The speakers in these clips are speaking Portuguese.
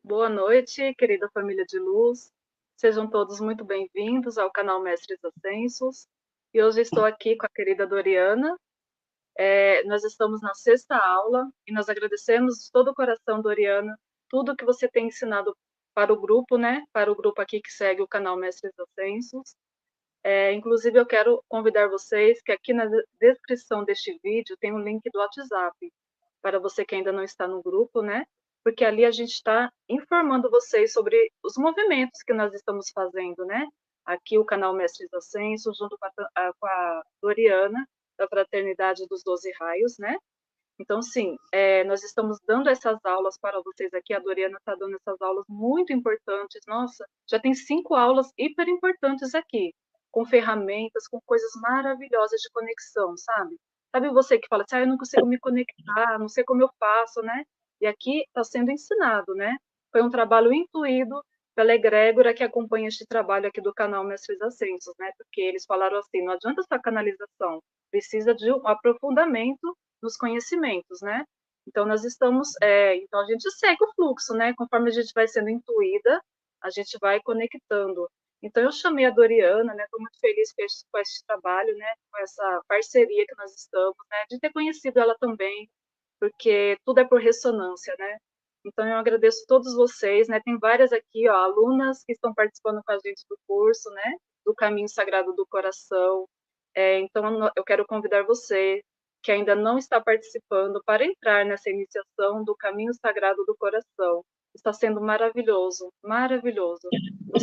Boa noite, querida família de luz. Sejam todos muito bem-vindos ao canal Mestres Ascensos. E hoje estou aqui com a querida Doriana. Nós estamos na sexta aula e nós agradecemos de todo o coração, Doriana, tudo que você tem ensinado para o grupo, né? Para o grupo aqui que segue o canal Mestres Ascensos. Inclusive, eu quero convidar vocês que aqui na descrição deste vídeo tem um link do WhatsApp, para você que ainda não está no grupo, né? Porque ali a gente está informando vocês sobre os movimentos que nós estamos fazendo, né? Aqui o canal Mestres Ascenso, junto com a Doriana, da Fraternidade dos Doze Raios, né? Então, sim, nós estamos dando essas aulas para vocês aqui. A Doriana está dando essas aulas muito importantes. Nossa, já tem 5 aulas hiper importantes aqui, com ferramentas, com coisas maravilhosas de conexão, sabe? Sabe você que fala assim, eu não consigo me conectar, não sei como eu faço, né? E aqui está sendo ensinado, né? Foi um trabalho intuído pela egrégora que acompanha este trabalho aqui do canal Mestres Ascensos, né? Porque eles falaram assim, não adianta só canalização, precisa de um aprofundamento nos conhecimentos, né? Então nós estamos, então a gente segue o fluxo, né? Conforme a gente vai sendo intuída, a gente vai conectando. Então eu chamei a Doriana, né? Estou muito feliz com esse trabalho, né? Com essa parceria que nós estamos, né? De ter conhecido ela também, porque tudo é por ressonância, né? Então eu agradeço a todos vocês, né? Tem várias aqui, ó, alunas que estão participando com a gente do curso, né? Do Caminho Sagrado do Coração. Então eu quero convidar você que ainda não está participando para entrar nessa iniciação do Caminho Sagrado do Coração. Está sendo maravilhoso, maravilhoso.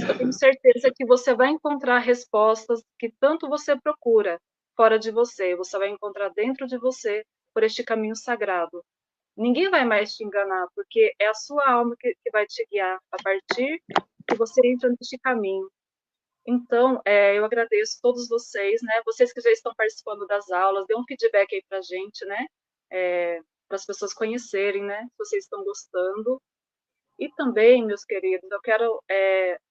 Eu tenho certeza que você vai encontrar respostas que tanto você procura fora de você. Você vai encontrar dentro de você por este caminho sagrado. Ninguém vai mais te enganar, porque é a sua alma que vai te guiar a partir que você entra neste caminho. Então, eu agradeço a todos vocês, né? Vocês que já estão participando das aulas, dê um feedback aí para a gente, né? Para as pessoas conhecerem, né? Se vocês estão gostando. E também, meus queridos,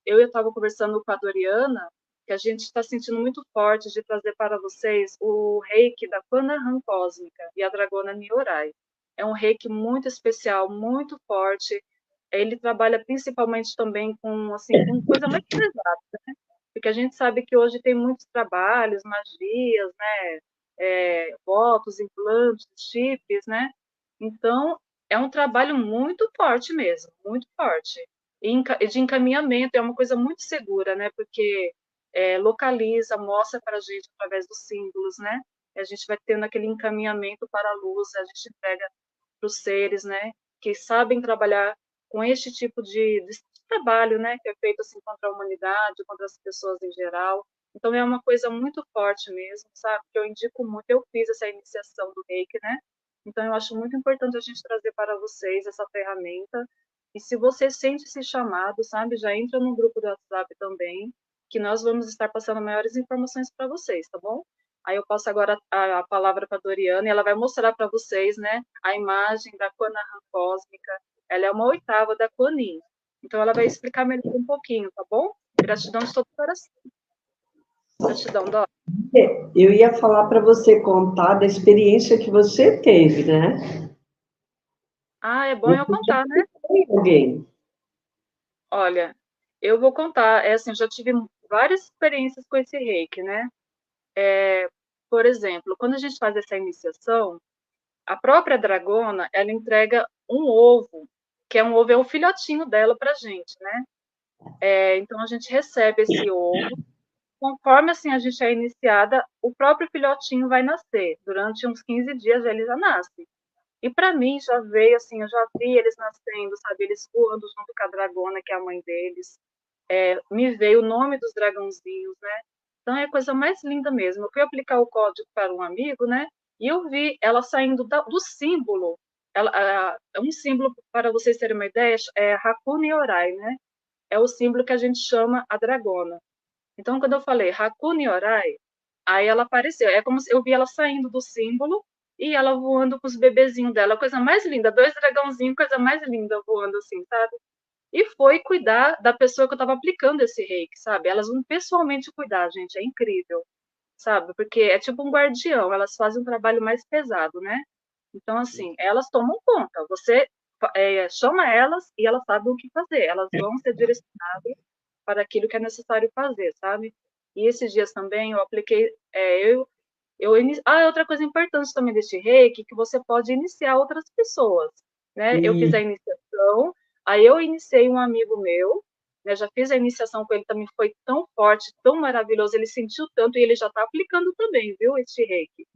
eu estava conversando com a Doriana, que a gente está sentindo muito forte de trazer para vocês o reiki da Panahan Cósmica e a Dragona Niorai. É um reiki muito especial, muito forte. Ele trabalha principalmente também com, assim, com coisa mais pesada, porque a gente sabe que hoje tem muitos trabalhos, magias, né? Votos, implantes, chips, né? Então, é um trabalho muito forte mesmo, muito forte. E de encaminhamento, é uma coisa muito segura, né? Porque localiza, mostra para a gente através dos símbolos, né? E a gente vai tendo aquele encaminhamento para a luz, a gente entrega para os seres, né? Que sabem trabalhar com este tipo de trabalho, né? Que é feito assim contra a humanidade, contra as pessoas em geral. Então é uma coisa muito forte mesmo, sabe? Que eu indico muito. Eu fiz essa iniciação do Reiki, né? Então, eu acho muito importante a gente trazer para vocês essa ferramenta. E se você sente esse chamado, sabe, já entra no grupo do WhatsApp também, que nós vamos estar passando maiores informações para vocês, tá bom? Aí eu passo agora a palavra para a Doriana e ela vai mostrar para vocês, né, a imagem da Kwanahan Cósmica. Ela é uma oitava da Kuan-Yin. Então, ela vai explicar melhor um pouquinho, tá bom? Gratidão de todo o coração. Gratidão, Dó. Eu ia falar para você contar da experiência que você teve, né? Ah, é bom eu contar, né? Tem alguém? Olha, eu vou contar, assim, eu já tive várias experiências com esse reiki, né? Por exemplo, quando a gente faz essa iniciação, a própria dragona, ela entrega um ovo, que é um ovo, é o filhotinho dela pra gente, né? Então a gente recebe esse ovo, conforme assim a gente é iniciada, o próprio filhotinho vai nascer. Durante uns 15 dias ele já nasce. E para mim já veio assim, eu já vi eles nascendo, sabe? Eles voando junto com a dragona, que é a mãe deles. Me veio o nome dos dragãozinhos, né? Então é a coisa mais linda mesmo. Eu fui aplicar o código para um amigo, né? E eu vi ela saindo do símbolo. É um símbolo, para vocês terem uma ideia, é Hakuna Orai, né? É o símbolo que a gente chama a dragona. Então, quando eu falei Hakuna Orai, aí ela apareceu. É como se eu vi ela saindo do símbolo e ela voando com os bebezinhos dela. Coisa mais linda. Dois dragãozinhos, coisa mais linda voando assim, sabe? E foi cuidar da pessoa que eu estava aplicando esse reiki, sabe? Elas vão pessoalmente cuidar, gente, é incrível, sabe? Porque é tipo um guardião, elas fazem um trabalho mais pesado, né? Então, assim, elas tomam conta. Você chama elas e elas sabem o que fazer. Elas vão ser direcionadas para aquilo que é necessário fazer, sabe? E esses dias também eu apliquei, outra coisa importante também deste reiki, que você pode iniciar outras pessoas, né? Eu fiz a iniciação, aí eu iniciei um amigo meu, né? Já fiz a iniciação com ele, também foi tão forte, tão maravilhoso, ele sentiu tanto e ele já está aplicando também, viu, este reiki.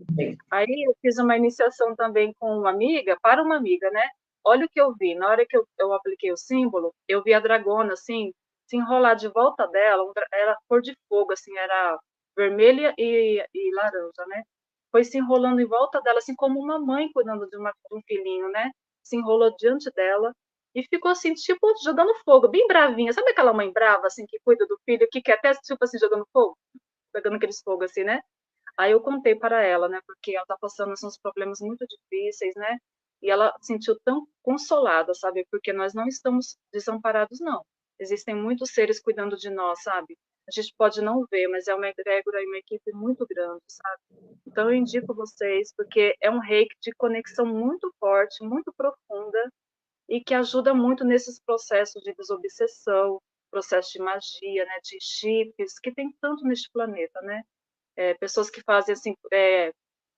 Aí eu fiz uma iniciação também com uma amiga, para uma amiga, né? Olha o que eu vi, na hora que eu apliquei o símbolo, eu vi a dragona, assim, se enrolar de volta dela, era cor de fogo, assim, era vermelha e laranja, né? Foi se enrolando em volta dela, assim como uma mãe cuidando de um filhinho, né? Se enrolou diante dela e ficou assim, tipo, jogando fogo, bem bravinha. Sabe aquela mãe brava, assim, que cuida do filho, que quer até, tipo assim, jogando fogo? Jogando aqueles fogos, assim, né? Aí eu contei para ela, né? Porque ela tá passando assim, uns problemas muito difíceis, né? E ela se sentiu tão consolada, sabe? Porque nós não estamos desamparados, não. Existem muitos seres cuidando de nós, sabe? A gente pode não ver, mas é uma egrégora e uma equipe muito grande, sabe? Então eu indico vocês, porque é um reiki de conexão muito forte, muito profunda, e que ajuda muito nesses processos de desobsessão, processo de magia, né? De chips, que tem tanto neste planeta, né? Pessoas que fazem assim,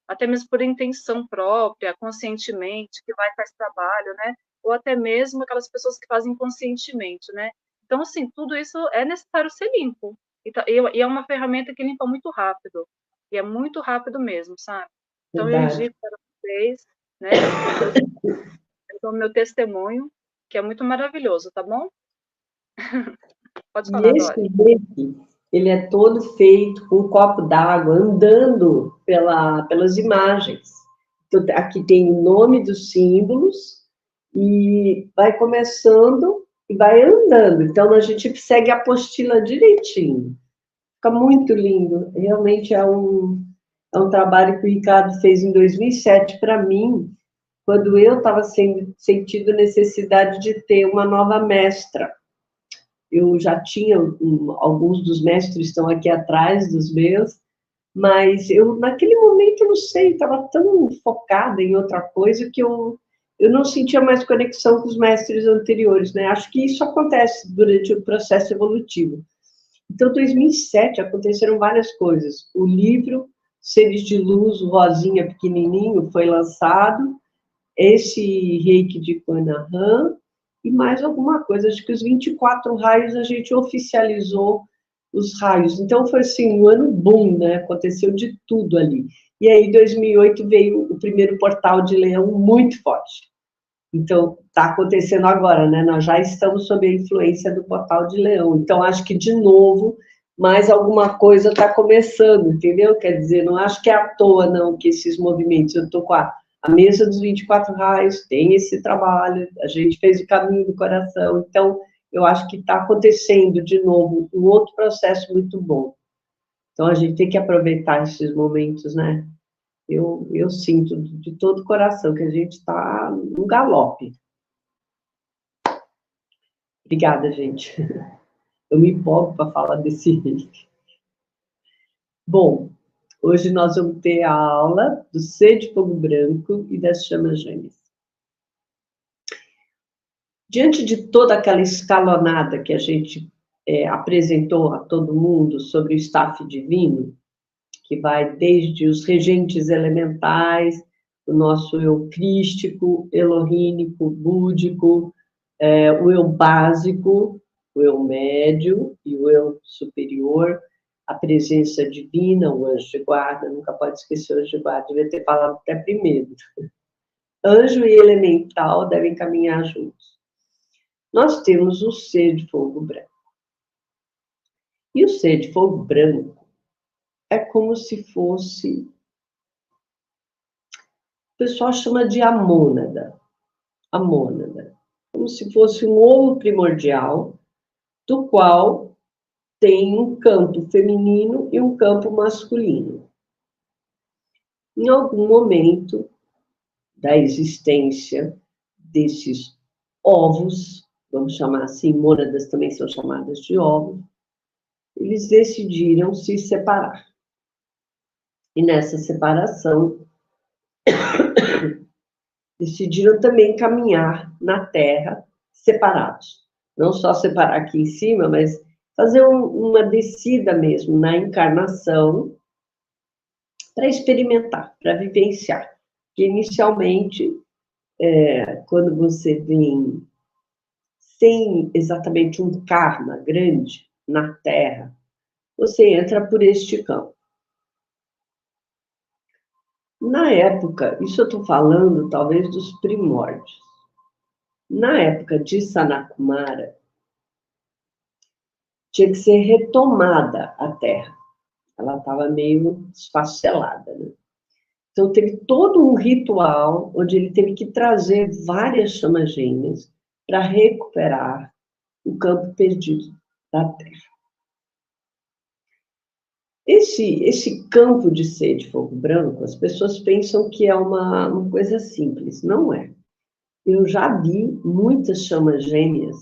até mesmo por intenção própria, conscientemente, que vai faz trabalho, né? Ou até mesmo aquelas pessoas que fazem inconscientemente, né? Então, assim, tudo isso é necessário ser limpo. E é uma ferramenta que limpa muito rápido. E é muito rápido mesmo, sabe? Então, eu Verdade. indico para vocês, né? Eu dou meu testemunho, que é muito maravilhoso, tá bom? Pode E falar, esse Dori. reiki, ele é todo feito com um copo d'água, andando pelas imagens. Então, aqui tem o nome dos símbolos e vai começando e vai andando. Então, a gente segue a apostila direitinho. Fica muito lindo. Realmente é um trabalho que o Ricardo fez em 2007 para mim, quando eu estava sentindo necessidade de ter uma nova mestra. Eu já tinha, alguns dos mestres estão aqui atrás dos meus, mas eu, naquele momento, eu não sei, estava tão focada em outra coisa que eu não sentia mais conexão com os mestres anteriores, né? Acho que isso acontece durante o processo evolutivo. Então, em 2007, aconteceram várias coisas. O livro Seres de Luz, o rosinha pequenininho, foi lançado, esse reiki de Kwanahan, e mais alguma coisa, acho que os 24 raios a gente oficializou os raios. Então foi assim, um ano boom, né? Aconteceu de tudo ali. E aí, em 2008, veio o primeiro portal de Leão muito forte. Então, está acontecendo agora, né? Nós já estamos sob a influência do portal de Leão. Então, acho que, de novo, mais alguma coisa está começando, entendeu? Quer dizer, não acho que é à toa, não, que esses movimentos. Eu estou com a mesa dos 24 raios, tem esse trabalho, a gente fez o caminho do coração. Então, eu acho que está acontecendo, de novo, um outro processo muito bom. Então, a gente tem que aproveitar esses momentos, né? Eu sinto de todo o coração que a gente está no galope. Obrigada, gente. Eu me empolgo para falar desse reiki. Bom, hoje nós vamos ter a aula do ser de fogo branco e das chamas gêmeas. Diante de toda aquela escalonada que a gente apresentou a todo mundo sobre o staff divino, que vai desde os regentes elementais, o nosso eu crístico, elohínico, búdico, o eu básico, o eu médio e o eu superior, a presença divina, o anjo de guarda, nunca pode esquecer o anjo de guarda, devia ter falado até primeiro. Anjo e elemental devem caminhar juntos. Nós temos o ser de fogo branco. E o ser de fogo branco é como se fosse, o pessoal chama de amônada, como se fosse um ovo primordial, do qual tem um campo feminino e um campo masculino. Em algum momento da existência desses ovos, vamos chamar assim, mônadas também são chamadas de ovos, eles decidiram se separar. E nessa separação, decidiram também caminhar na Terra separados. Não só separar aqui em cima, mas fazer uma descida mesmo na encarnação para experimentar, para vivenciar. Que inicialmente, quando você vem sem exatamente um karma grande na Terra, você entra por este campo. Na época, isso eu estou falando talvez dos primórdios. Na época de Sanakumara, tinha que ser retomada a Terra. Ela estava meio esfacelada, né? Então, teve todo um ritual onde ele teve que trazer várias chamas gêmeas para recuperar o campo perdido da Terra. Esse campo de sede fogo branco, as pessoas pensam que é uma coisa simples. Não é. Eu já vi muitas chamas gêmeas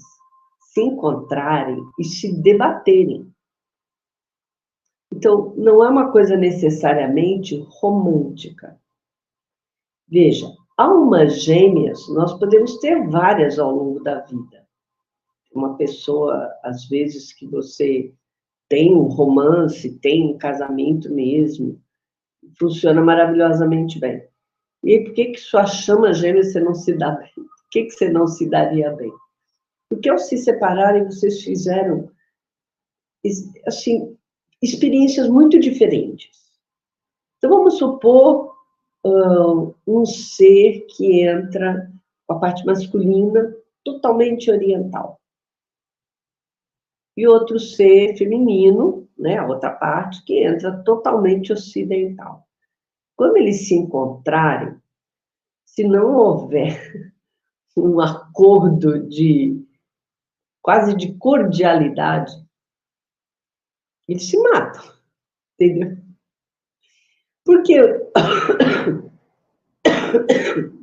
se encontrarem e se debaterem. Então, não é uma coisa necessariamente romântica. Veja, almas gêmeas, nós podemos ter várias ao longo da vida. Uma pessoa, às vezes, que você tem um romance, tem um casamento mesmo, funciona maravilhosamente bem. E aí, por que sua chama gêmea você não se dá bem? Por que você não se daria bem? Porque ao se separarem, vocês fizeram, assim, experiências muito diferentes. Então, vamos supor um ser que entra com a parte masculina totalmente oriental. E outro ser feminino, né, a outra parte, que entra totalmente ocidental. Quando eles se encontrarem, se não houver um acordo quase de cordialidade, eles se matam, entendeu? Porque,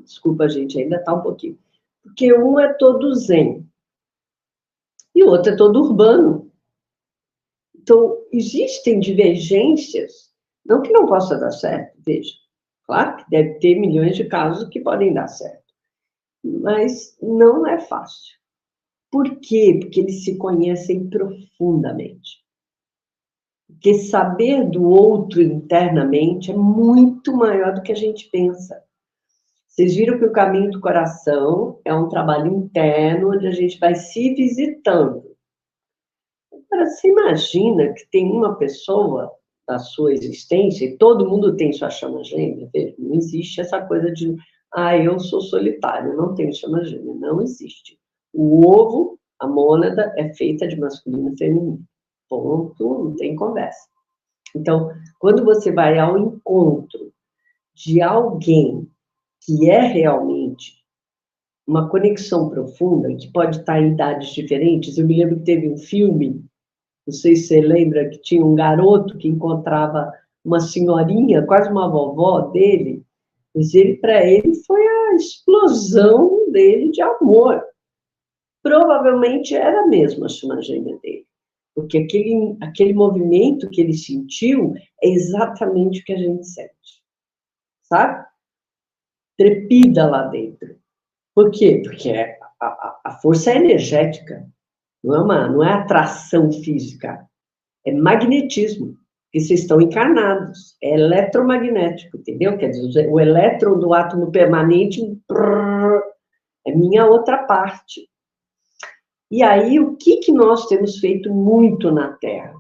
desculpa, gente, ainda está um pouquinho. Porque um é todo zen e o outro é todo urbano. Então, existem divergências, não que não possa dar certo, veja. Claro que deve ter milhões de casos que podem dar certo, mas não é fácil. Por quê? Porque eles se conhecem profundamente. Porque saber do outro internamente é muito maior do que a gente pensa. Vocês viram que o caminho do coração é um trabalho interno, onde a gente vai se visitando. Agora, você imagina que tem uma pessoa da sua existência, e todo mundo tem sua chama gêmea, não existe essa coisa de, eu sou solitário, não tenho chama gêmea, não existe. O ovo, a mônada, é feita de masculino e feminino. Ponto, não tem conversa. Então, quando você vai ao encontro de alguém que é realmente uma conexão profunda, que pode estar em idades diferentes, eu me lembro que teve um filme, não sei se você lembra, que tinha um garoto que encontrava uma senhorinha, quase uma vovó dele, mas para ele foi a explosão dele de amor. Provavelmente era mesmo a chama gêmea dele, porque aquele movimento que ele sentiu é exatamente o que a gente sente, sabe? Trepida lá dentro. Por quê? Porque a força é energética, não é atração física, é magnetismo, porque vocês estão encarnados, é eletromagnético, entendeu? Quer dizer, o elétron do átomo permanente é minha outra parte. E aí, o que nós temos feito muito na Terra?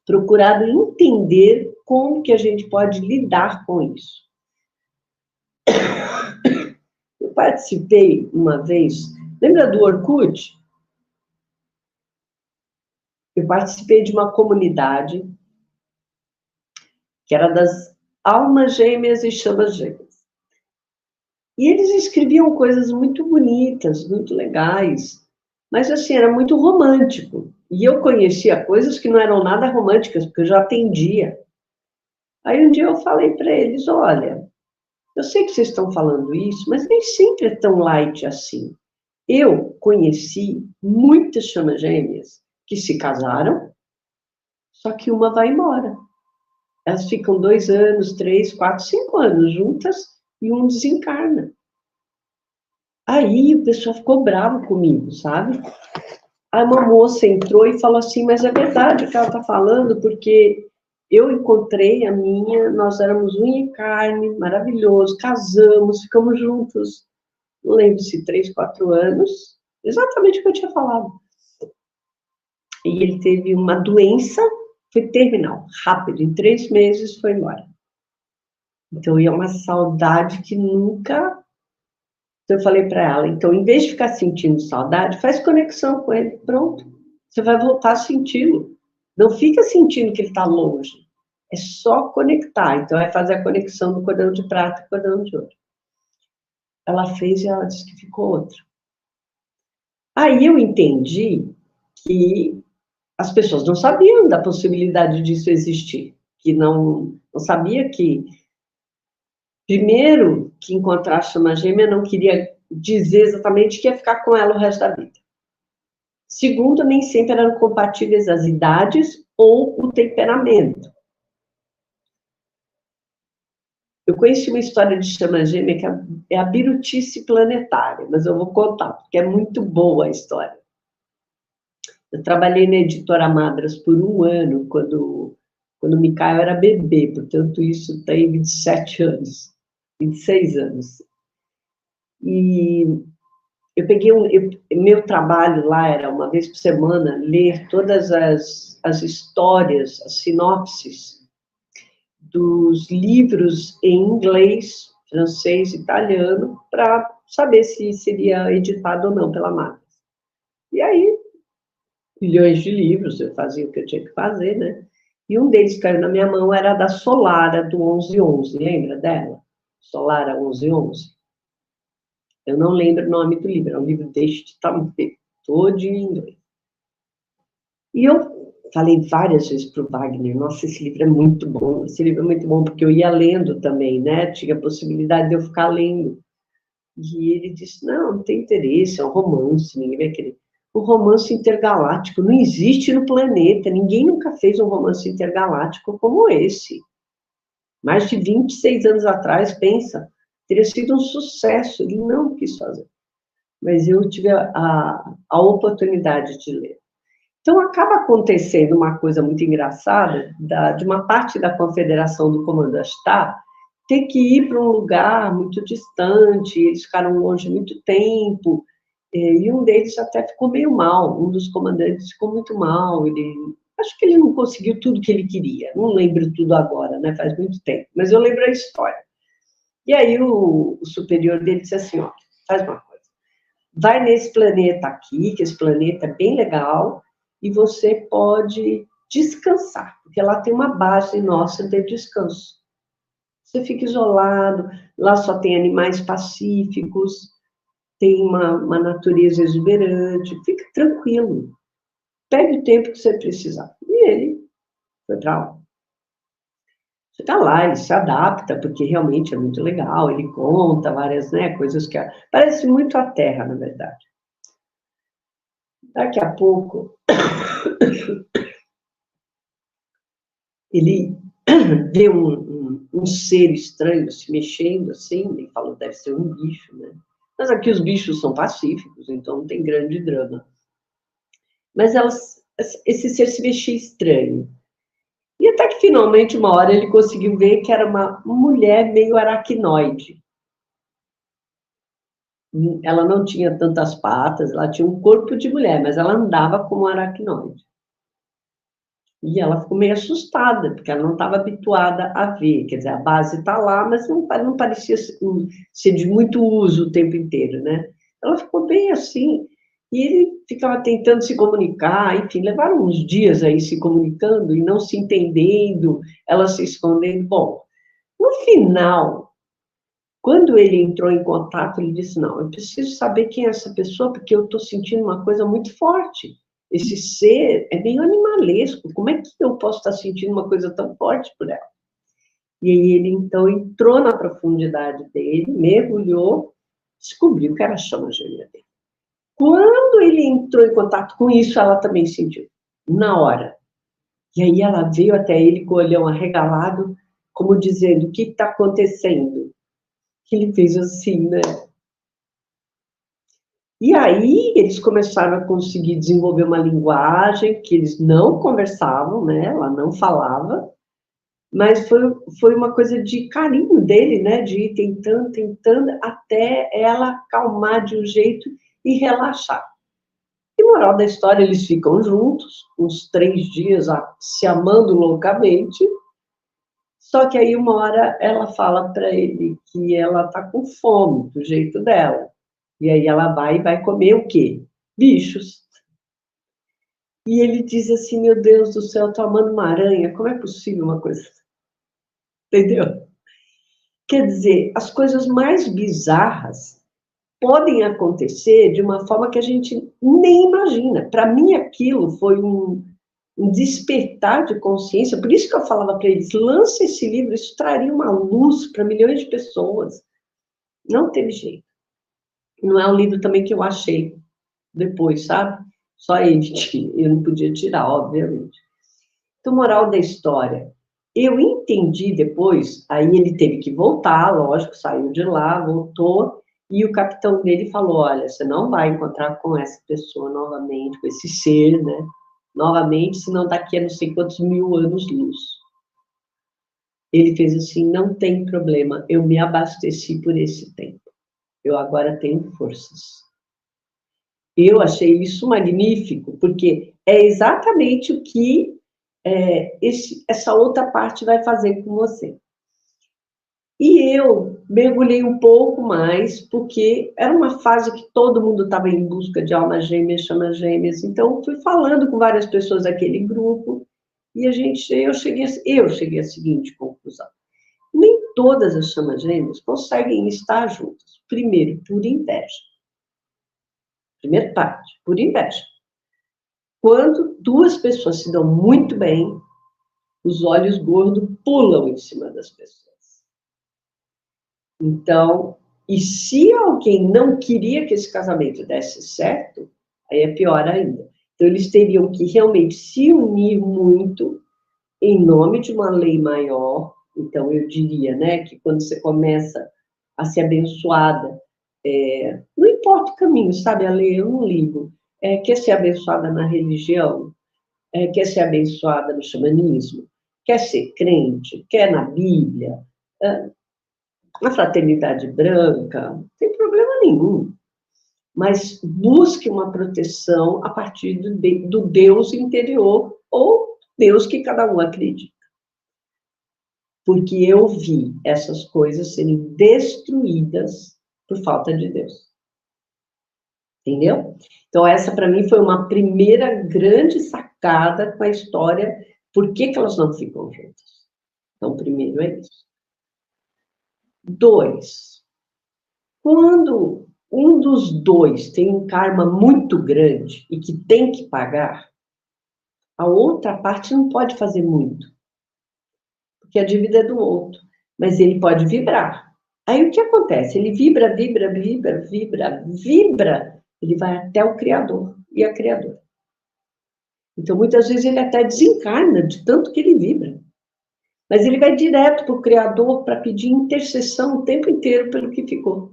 Procurado entender como que a gente pode lidar com isso. Eu participei uma vez, lembra do Orkut? Eu participei de uma comunidade que era das almas gêmeas e chamas gêmeas. E eles escreviam coisas muito bonitas, muito legais, mas assim, era muito romântico. E eu conhecia coisas que não eram nada românticas, porque eu já atendia. Aí um dia eu falei para eles, olha, eu sei que vocês estão falando isso, mas nem sempre é tão light assim. Eu conheci muitas chamas gêmeas que se casaram, só que uma vai embora. Elas ficam 2 anos, 3, 4, 5 anos juntas e um desencarna. Aí o pessoal ficou bravo comigo, sabe? Aí uma moça entrou e falou assim, mas é verdade o que ela está falando, porque eu encontrei a minha, nós éramos unha e carne, maravilhoso, casamos, ficamos juntos, não lembro se 3, 4 anos, exatamente o que eu tinha falado. E ele teve uma doença, foi terminal, rápido, em 3 meses foi embora. Então, é uma saudade que nunca... Então, eu falei para ela, então, em vez de ficar sentindo saudade, faz conexão com ele, pronto. Você vai voltar a senti-lo. Não fica sentindo que ele está longe. É só conectar. Então, é fazer a conexão do cordão de prata e do cordão de ouro. Ela fez e ela disse que ficou outra. Aí eu entendi que as pessoas não sabiam da possibilidade disso existir. Que não sabia que... Primeiro, que encontrar a chama gêmea não queria dizer exatamente que ia ficar com ela o resto da vida. Segundo, nem sempre eram compatíveis as idades ou o temperamento. Eu conheci uma história de chama gêmea que é a birutice planetária, mas eu vou contar, porque é muito boa a história. Eu trabalhei na Editora Madras por 1 ano, quando o Micael era bebê, portanto, isso tem 27 anos, 26 anos. E eu peguei meu trabalho lá era, uma vez por semana, ler todas as histórias, as sinopses dos livros em inglês, francês, italiano, para saber se seria editado ou não pela Magnus. E aí, milhões de livros, eu fazia o que eu tinha que fazer, né? E um deles caiu na minha mão, era da Solara, do 1111, lembra dela? Solara 1111. Eu não lembro o nome do livro, é um livro deste tamanho, todo em inglês. E eu falei várias vezes para o Wagner, nossa, esse livro é muito bom, esse livro é muito bom, porque eu ia lendo também, né? Tinha a possibilidade de eu ficar lendo. E ele disse, não tem interesse, é um romance, ninguém vai querer. O romance intergaláctico não existe no planeta, ninguém nunca fez um romance intergaláctico como esse. Mais de 26 anos atrás, pensa, teria sido um sucesso, ele não quis fazer. Mas eu tive a oportunidade de ler. Então, acaba acontecendo uma coisa muito engraçada, de uma parte da Confederação do Comando Ashtar ter que ir para um lugar muito distante, eles ficaram longe muito tempo, e um deles até ficou meio mal, um dos comandantes ficou muito mal, acho que ele não conseguiu tudo que ele queria, não lembro tudo agora, né, faz muito tempo, mas eu lembro a história. E aí o superior dele disse assim, ó, faz uma coisa, vai nesse planeta aqui, que esse planeta é bem legal, e você pode descansar, porque lá tem uma base nossa de descanso. Você fica isolado, lá só tem animais pacíficos, tem uma natureza exuberante, fica tranquilo, pegue o tempo que você precisar. E ele foi para lá. Você está lá, ele se adapta, porque realmente é muito legal, ele conta várias, né, coisas que... Parece muito a Terra, na verdade. Daqui a pouco, ele vê um ser estranho se mexendo assim, ele falou, deve ser um bicho, né? Mas aqui os bichos são pacíficos, então não tem grande drama. Mas esse ser se mexia estranho. E até que finalmente, uma hora, ele conseguiu ver que era uma mulher meio aracnoide. Ela não tinha tantas patas, ela tinha um corpo de mulher, mas ela andava como aracnoide. E ela ficou meio assustada, porque ela não estava habituada a ver. Quer dizer, a base está lá, mas não parecia ser de muito uso o tempo inteiro, né? Ela ficou bem assim, e ele ficava tentando se comunicar, enfim, levaram uns dias aí se comunicando e não se entendendo, ela se escondendo. Bom, no final, quando ele entrou em contato, ele disse, não, eu preciso saber quem é essa pessoa, porque eu estou sentindo uma coisa muito forte. Esse ser é meio animalesco, como é que eu posso estar sentindo uma coisa tão forte por ela? E aí ele, então, entrou na profundidade dele, mergulhou, descobriu que era a chama gêmea dele. Quando ele entrou em contato com isso, ela também sentiu, na hora. E aí ela veio até ele com o olhão arregalado, como dizendo, o que está acontecendo? Que ele fez assim, né? E aí eles começaram a conseguir desenvolver uma linguagem que eles não conversavam, né? Ela não falava, mas foi uma coisa de carinho dele, né? De ir tentando, tentando, até ela acalmar de um jeito e relaxar. E moral da história, eles ficam juntos, uns 3 dias, se amando loucamente, só que aí uma hora ela fala para ele que ela está com fome, do jeito dela. E aí ela vai comer o quê? Bichos. E ele diz assim, meu Deus do céu, estou amando uma aranha, como é possível uma coisa assim? Entendeu? Quer dizer, as coisas mais bizarras podem acontecer de uma forma que a gente nem imagina. Para mim, aquilo foi um despertar de consciência. Por isso que eu falava para eles: lance esse livro, isso traria uma luz para milhões de pessoas. Não teve jeito. Não é um livro também que eu achei depois, sabe? Só ele tinha, eu não podia tirar, obviamente. Então, moral da história. Eu entendi depois, aí ele teve que voltar, lógico, saiu de lá, voltou, e o capitão dele falou: olha, você não vai encontrar com essa pessoa novamente, com esse ser, né? Novamente, senão daqui a não sei quantos mil anos-luz. Ele fez assim: não tem problema, eu me abasteci por esse tempo. Eu agora tenho forças. Eu achei isso magnífico, porque é exatamente o que essa outra parte vai fazer com você. E eu mergulhei um pouco mais, porque era uma fase que todo mundo estava em busca de almas gêmeas, chamas gêmeas. Então, fui falando com várias pessoas daquele grupo, e eu cheguei à seguinte conclusão: nem todas as chamas gêmeas conseguem estar juntas. Primeiro, por inveja. Primeira parte, por inveja. Quando duas pessoas se dão muito bem, os olhos gordos pulam em cima das pessoas. Então, e se alguém não queria que esse casamento desse certo, aí é pior ainda. Então, eles teriam que realmente se unir muito em nome de uma lei maior. Então, eu diria, né, que quando você começa a ser abençoada, não importa o caminho, sabe, a lei, eu não ligo. Quer ser abençoada na religião, quer ser abençoada no xamanismo, quer ser crente, quer na Bíblia, na fraternidade branca, não tem problema nenhum. Mas busque uma proteção a partir do Deus interior ou Deus que cada um acredita. Porque eu vi essas coisas serem destruídas por falta de Deus. Entendeu? Então, essa para mim foi uma primeira grande sacada com a história. Por que elas não ficam juntas? Então, primeiro é isso. 2, quando um dos dois tem um karma muito grande e que tem que pagar, a outra parte não pode fazer muito, porque a dívida é do outro, mas ele pode vibrar. Aí o que acontece? Ele vibra, vibra, vibra, vibra, vibra, ele vai até o Criador e a Criadora. Então, muitas vezes ele até desencarna de tanto que ele vibra. Mas ele vai direto para o Criador para pedir intercessão o tempo inteiro pelo que ficou.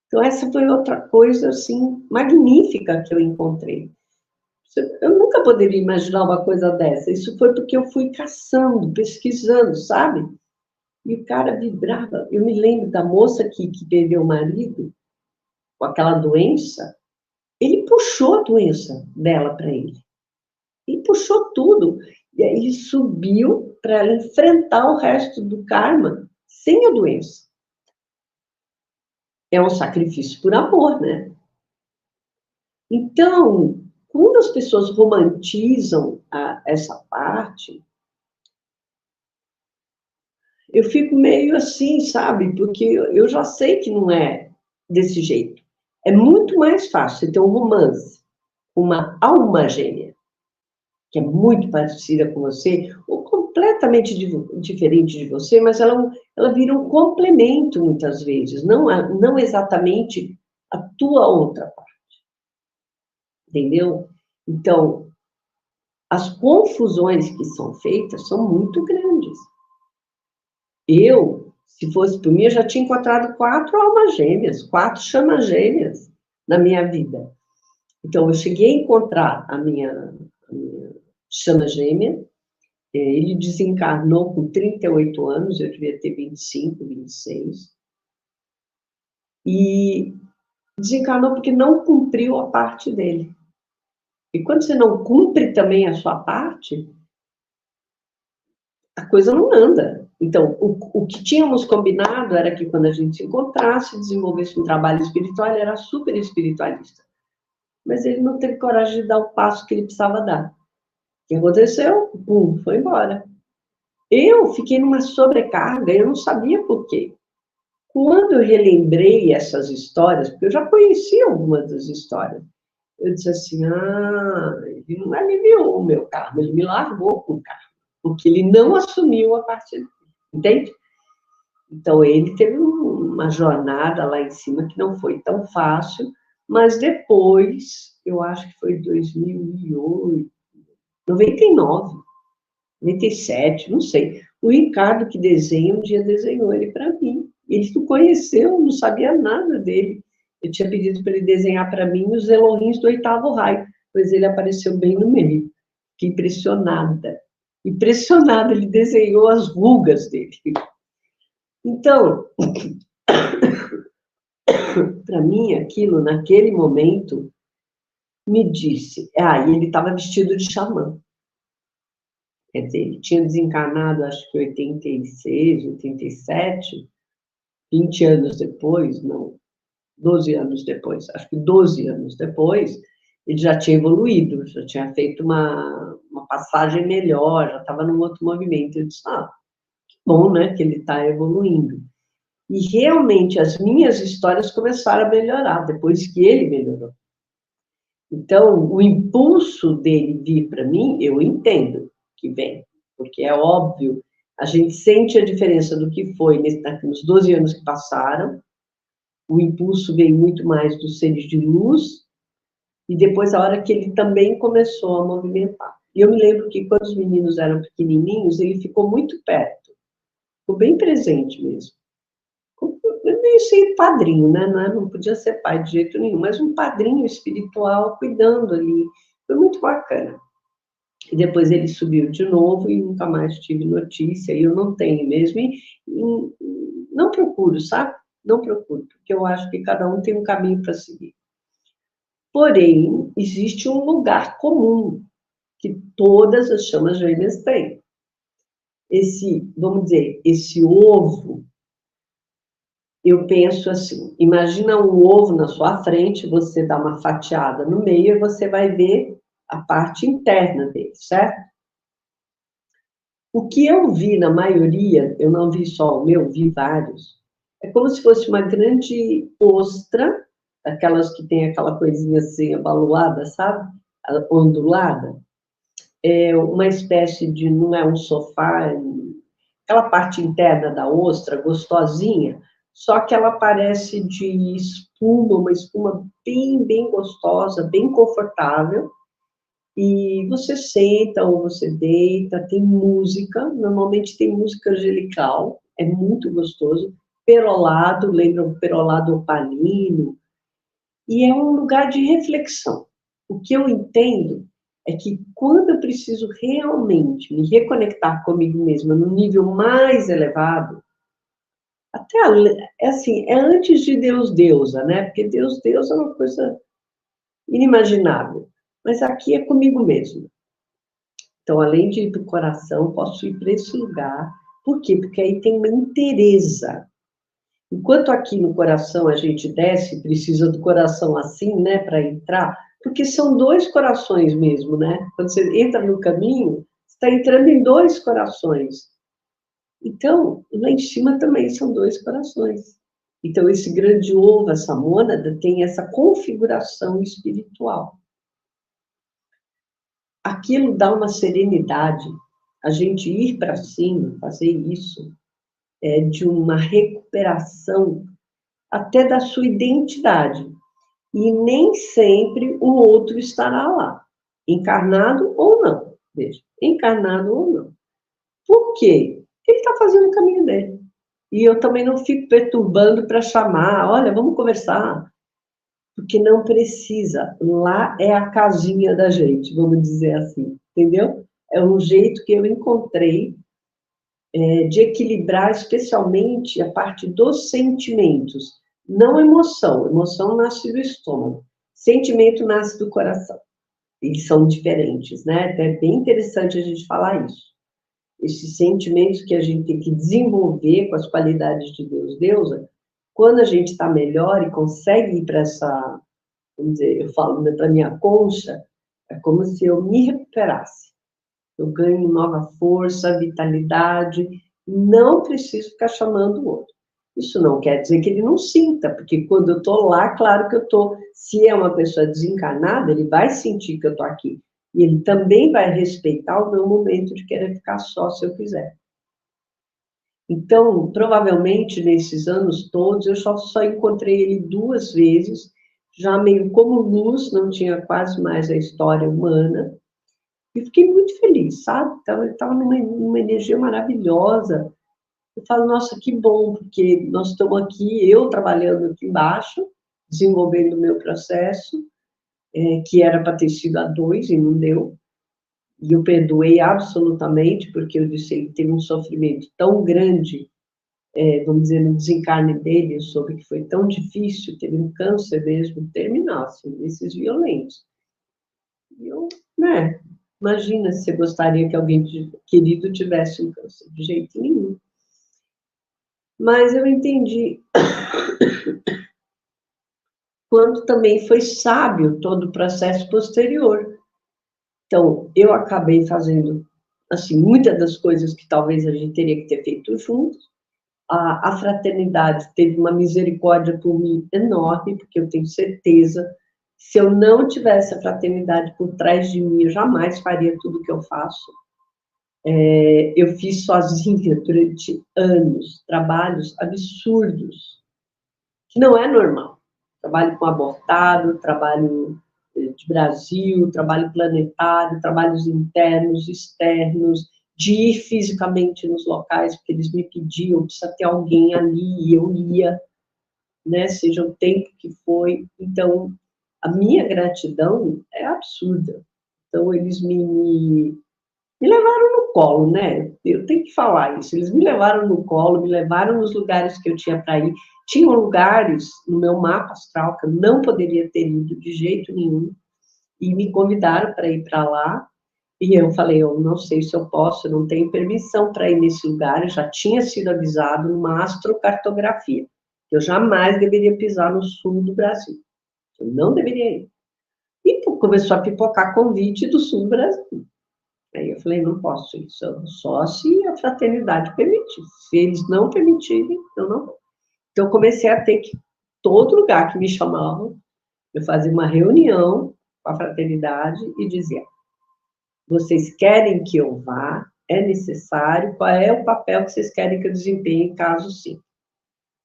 Então, essa foi outra coisa, assim, magnífica que eu encontrei. Eu nunca poderia imaginar uma coisa dessa. Isso foi porque eu fui caçando, pesquisando, sabe? E o cara vibrava. Eu me lembro da moça que perdeu o marido com aquela doença. Ele puxou a doença dela para ele. Ele puxou tudo. E aí ele subiu para ela enfrentar o resto do karma sem a doença. É um sacrifício por amor, né? Então, quando as pessoas romantizam essa parte, eu fico meio assim, sabe? Porque eu já sei que não é desse jeito. É muito mais fácil você ter um romance, uma alma gêmea, que é muito parecida com você, ou completamente diferente de você, mas ela vira um complemento muitas vezes, não exatamente a tua outra parte. Entendeu? Então, as confusões que são feitas são muito grandes. Se fosse por mim, eu já tinha encontrado 4 almas gêmeas, 4 chamas gêmeas. na minha vida. Então, eu cheguei a encontrar a minha chama gêmea. Ele desencarnou com 38 anos, eu devia ter 25, 26. E desencarnou porque não cumpriu a parte dele. E quando você não cumpre também a sua parte, a coisa não anda. Então, o que tínhamos combinado era que quando a gente se encontrasse, desenvolvesse um trabalho espiritual, ele era super espiritualista. Mas ele não teve coragem de dar o passo que ele precisava dar. O que aconteceu? Pum, foi embora. Eu fiquei numa sobrecarga, eu não sabia por quê. Quando eu relembrei essas histórias, porque eu já conhecia algumas das histórias, eu disse assim, ele não aliviou o meu karma, ele me largou com o karma, porque ele não assumiu a parte dele, entende? Então, ele teve uma jornada lá em cima que não foi tão fácil, mas depois, eu acho que foi 2008, 99, 97, não sei. O Ricardo, que desenha, um dia desenhou ele para mim. Ele não conheceu, não sabia nada dele. Eu tinha pedido para ele desenhar para mim os Elohins do oitavo raio, pois ele apareceu bem no meio. Fiquei impressionada. Impressionada, ele desenhou as rugas dele. Então, para mim, aquilo, naquele momento, me disse... e ele estava vestido de xamã. Quer dizer, ele tinha desencarnado, acho que em 86, 87, 20 anos depois, não, 12 anos depois, acho que 12 anos depois, ele já tinha evoluído, já tinha feito uma passagem melhor, já estava num outro movimento. Eu disse, que bom, né, que ele está evoluindo. E realmente as minhas histórias começaram a melhorar, depois que ele melhorou. Então, o impulso dele vir para mim, eu entendo que vem, porque é óbvio, a gente sente a diferença do que foi nos 12 anos que passaram, o impulso veio muito mais dos seres de luz, e depois a hora que ele também começou a movimentar. E eu me lembro que quando os meninos eram pequenininhos, ele ficou muito perto, ficou bem presente mesmo. Meio sem padrinho, né? Não podia ser pai de jeito nenhum, mas um padrinho espiritual cuidando ali. Foi muito bacana. E depois ele subiu de novo e nunca mais tive notícia, e eu não tenho mesmo. E não procuro, sabe? Não procuro, porque eu acho que cada um tem um caminho para seguir. Porém, existe um lugar comum que todas as chamas gêmeas têm. Vamos dizer, esse ovo, eu penso assim, imagina um ovo na sua frente, você dá uma fatiada no meio e você vai ver a parte interna dele, certo? O que eu vi na maioria, eu não vi só o meu, vi vários, é como se fosse uma grande ostra, aquelas que tem aquela coisinha assim, abaloada, sabe? Ondulada. É uma espécie de, não é um sofá, aquela parte interna da ostra, gostosinha, só que ela parece de espuma, uma espuma bem, bem gostosa, bem confortável, e você senta ou você deita, tem música, normalmente tem música angelical, é muito gostoso, perolado, lembra um perolado opalino, e é um lugar de reflexão. O que eu entendo é que quando eu preciso realmente me reconectar comigo mesma no nível mais elevado, até é assim, é antes de Deus deusa, né? Porque Deus deusa é uma coisa inimaginável, mas aqui é comigo mesmo. Então, além de ir para o coração, posso ir para esse lugar. Por quê? Porque aí tem uma inteireza. Enquanto aqui no coração a gente desce, precisa do coração assim, né, para entrar, porque são dois corações mesmo, né? Quando você entra no caminho, você está entrando em dois corações. Então, lá em cima também são dois corações. Então, esse grande ovo, essa mônada, tem essa configuração espiritual. Aquilo dá uma serenidade. A gente ir para cima, fazer isso, é de uma recuperação até da sua identidade. E nem sempre o outro estará lá, encarnado ou não. Veja, encarnado ou não. Por quê? Ele está fazendo o caminho dele. E eu também não fico perturbando para chamar, olha, vamos conversar. porque não precisa. Lá é a casinha da gente, vamos dizer assim, entendeu? É um jeito que eu encontrei de equilibrar especialmente a parte dos sentimentos, não emoção. Emoção nasce do estômago, sentimento nasce do coração. Eles são diferentes, né? É bem interessante a gente falar isso. Esses sentimentos que a gente tem que desenvolver com as qualidades de Deus, deusa, quando a gente está melhor e consegue ir para essa, vamos dizer, eu falo para minha concha, é como se eu me recuperasse. Eu ganho nova força, vitalidade, não preciso ficar chamando o outro. Isso não quer dizer que ele não sinta, porque quando eu estou lá, claro que eu estou. Se é uma pessoa desencarnada, ele vai sentir que eu estou aqui. E ele também vai respeitar o meu momento de querer ficar só se eu quiser. Então, provavelmente, nesses anos todos, eu só encontrei ele 2 vezes, já meio como luz, não tinha quase mais a história humana, e fiquei muito feliz, sabe? Então, ele estava numa energia maravilhosa. Eu falo, nossa, que bom, porque nós estamos aqui, eu trabalhando aqui embaixo, desenvolvendo o meu processo, que era para ter sido a 2 e não deu. E eu perdoei absolutamente, porque eu disse, ele teve um sofrimento tão grande, vamos dizer, no desencarne dele, eu soube que foi tão difícil, teve um câncer mesmo terminal, assim, desses violentos. E eu, né, imagina se você gostaria que alguém querido tivesse um câncer, de jeito nenhum. Mas eu entendi quanto também foi sábio todo o processo posterior. Então, eu acabei fazendo, assim, muitas das coisas que talvez a gente teria que ter feito juntos. A fraternidade teve uma misericórdia por mim enorme, porque eu tenho certeza, se eu não tivesse a fraternidade por trás de mim, eu jamais faria tudo o que eu faço. Eu fiz sozinha durante anos, trabalhos absurdos, que não é normal. Trabalho com abortado, trabalho de Brasil, trabalho planetário, trabalhos internos, externos, de ir fisicamente nos locais, porque eles me pediam, precisa ter alguém ali, e eu ia, né, seja o tempo que foi. Então, a minha gratidão é absurda. Então, eles me levaram no colo, né? Eu tenho que falar isso. Eles me levaram no colo, me levaram nos lugares que eu tinha para ir. Tinham lugares no meu mapa astral que eu não poderia ter ido de jeito nenhum, e me convidaram para ir para lá. E eu falei, eu não sei se eu posso, eu não tenho permissão para ir nesse lugar. Eu já tinha sido avisado numa astrocartografia, que eu jamais deveria pisar no sul do Brasil. Eu não deveria ir. E começou a pipocar convite do sul do Brasil. Aí eu falei, não posso isso, só se a fraternidade permitir. Se eles não permitirem, eu não vou. Então, eu comecei a ter que, todo lugar que me chamavam, eu fazia uma reunião com a fraternidade e dizia, vocês querem que eu vá? É necessário? Qual é o papel que vocês querem que eu desempenhe, caso sim?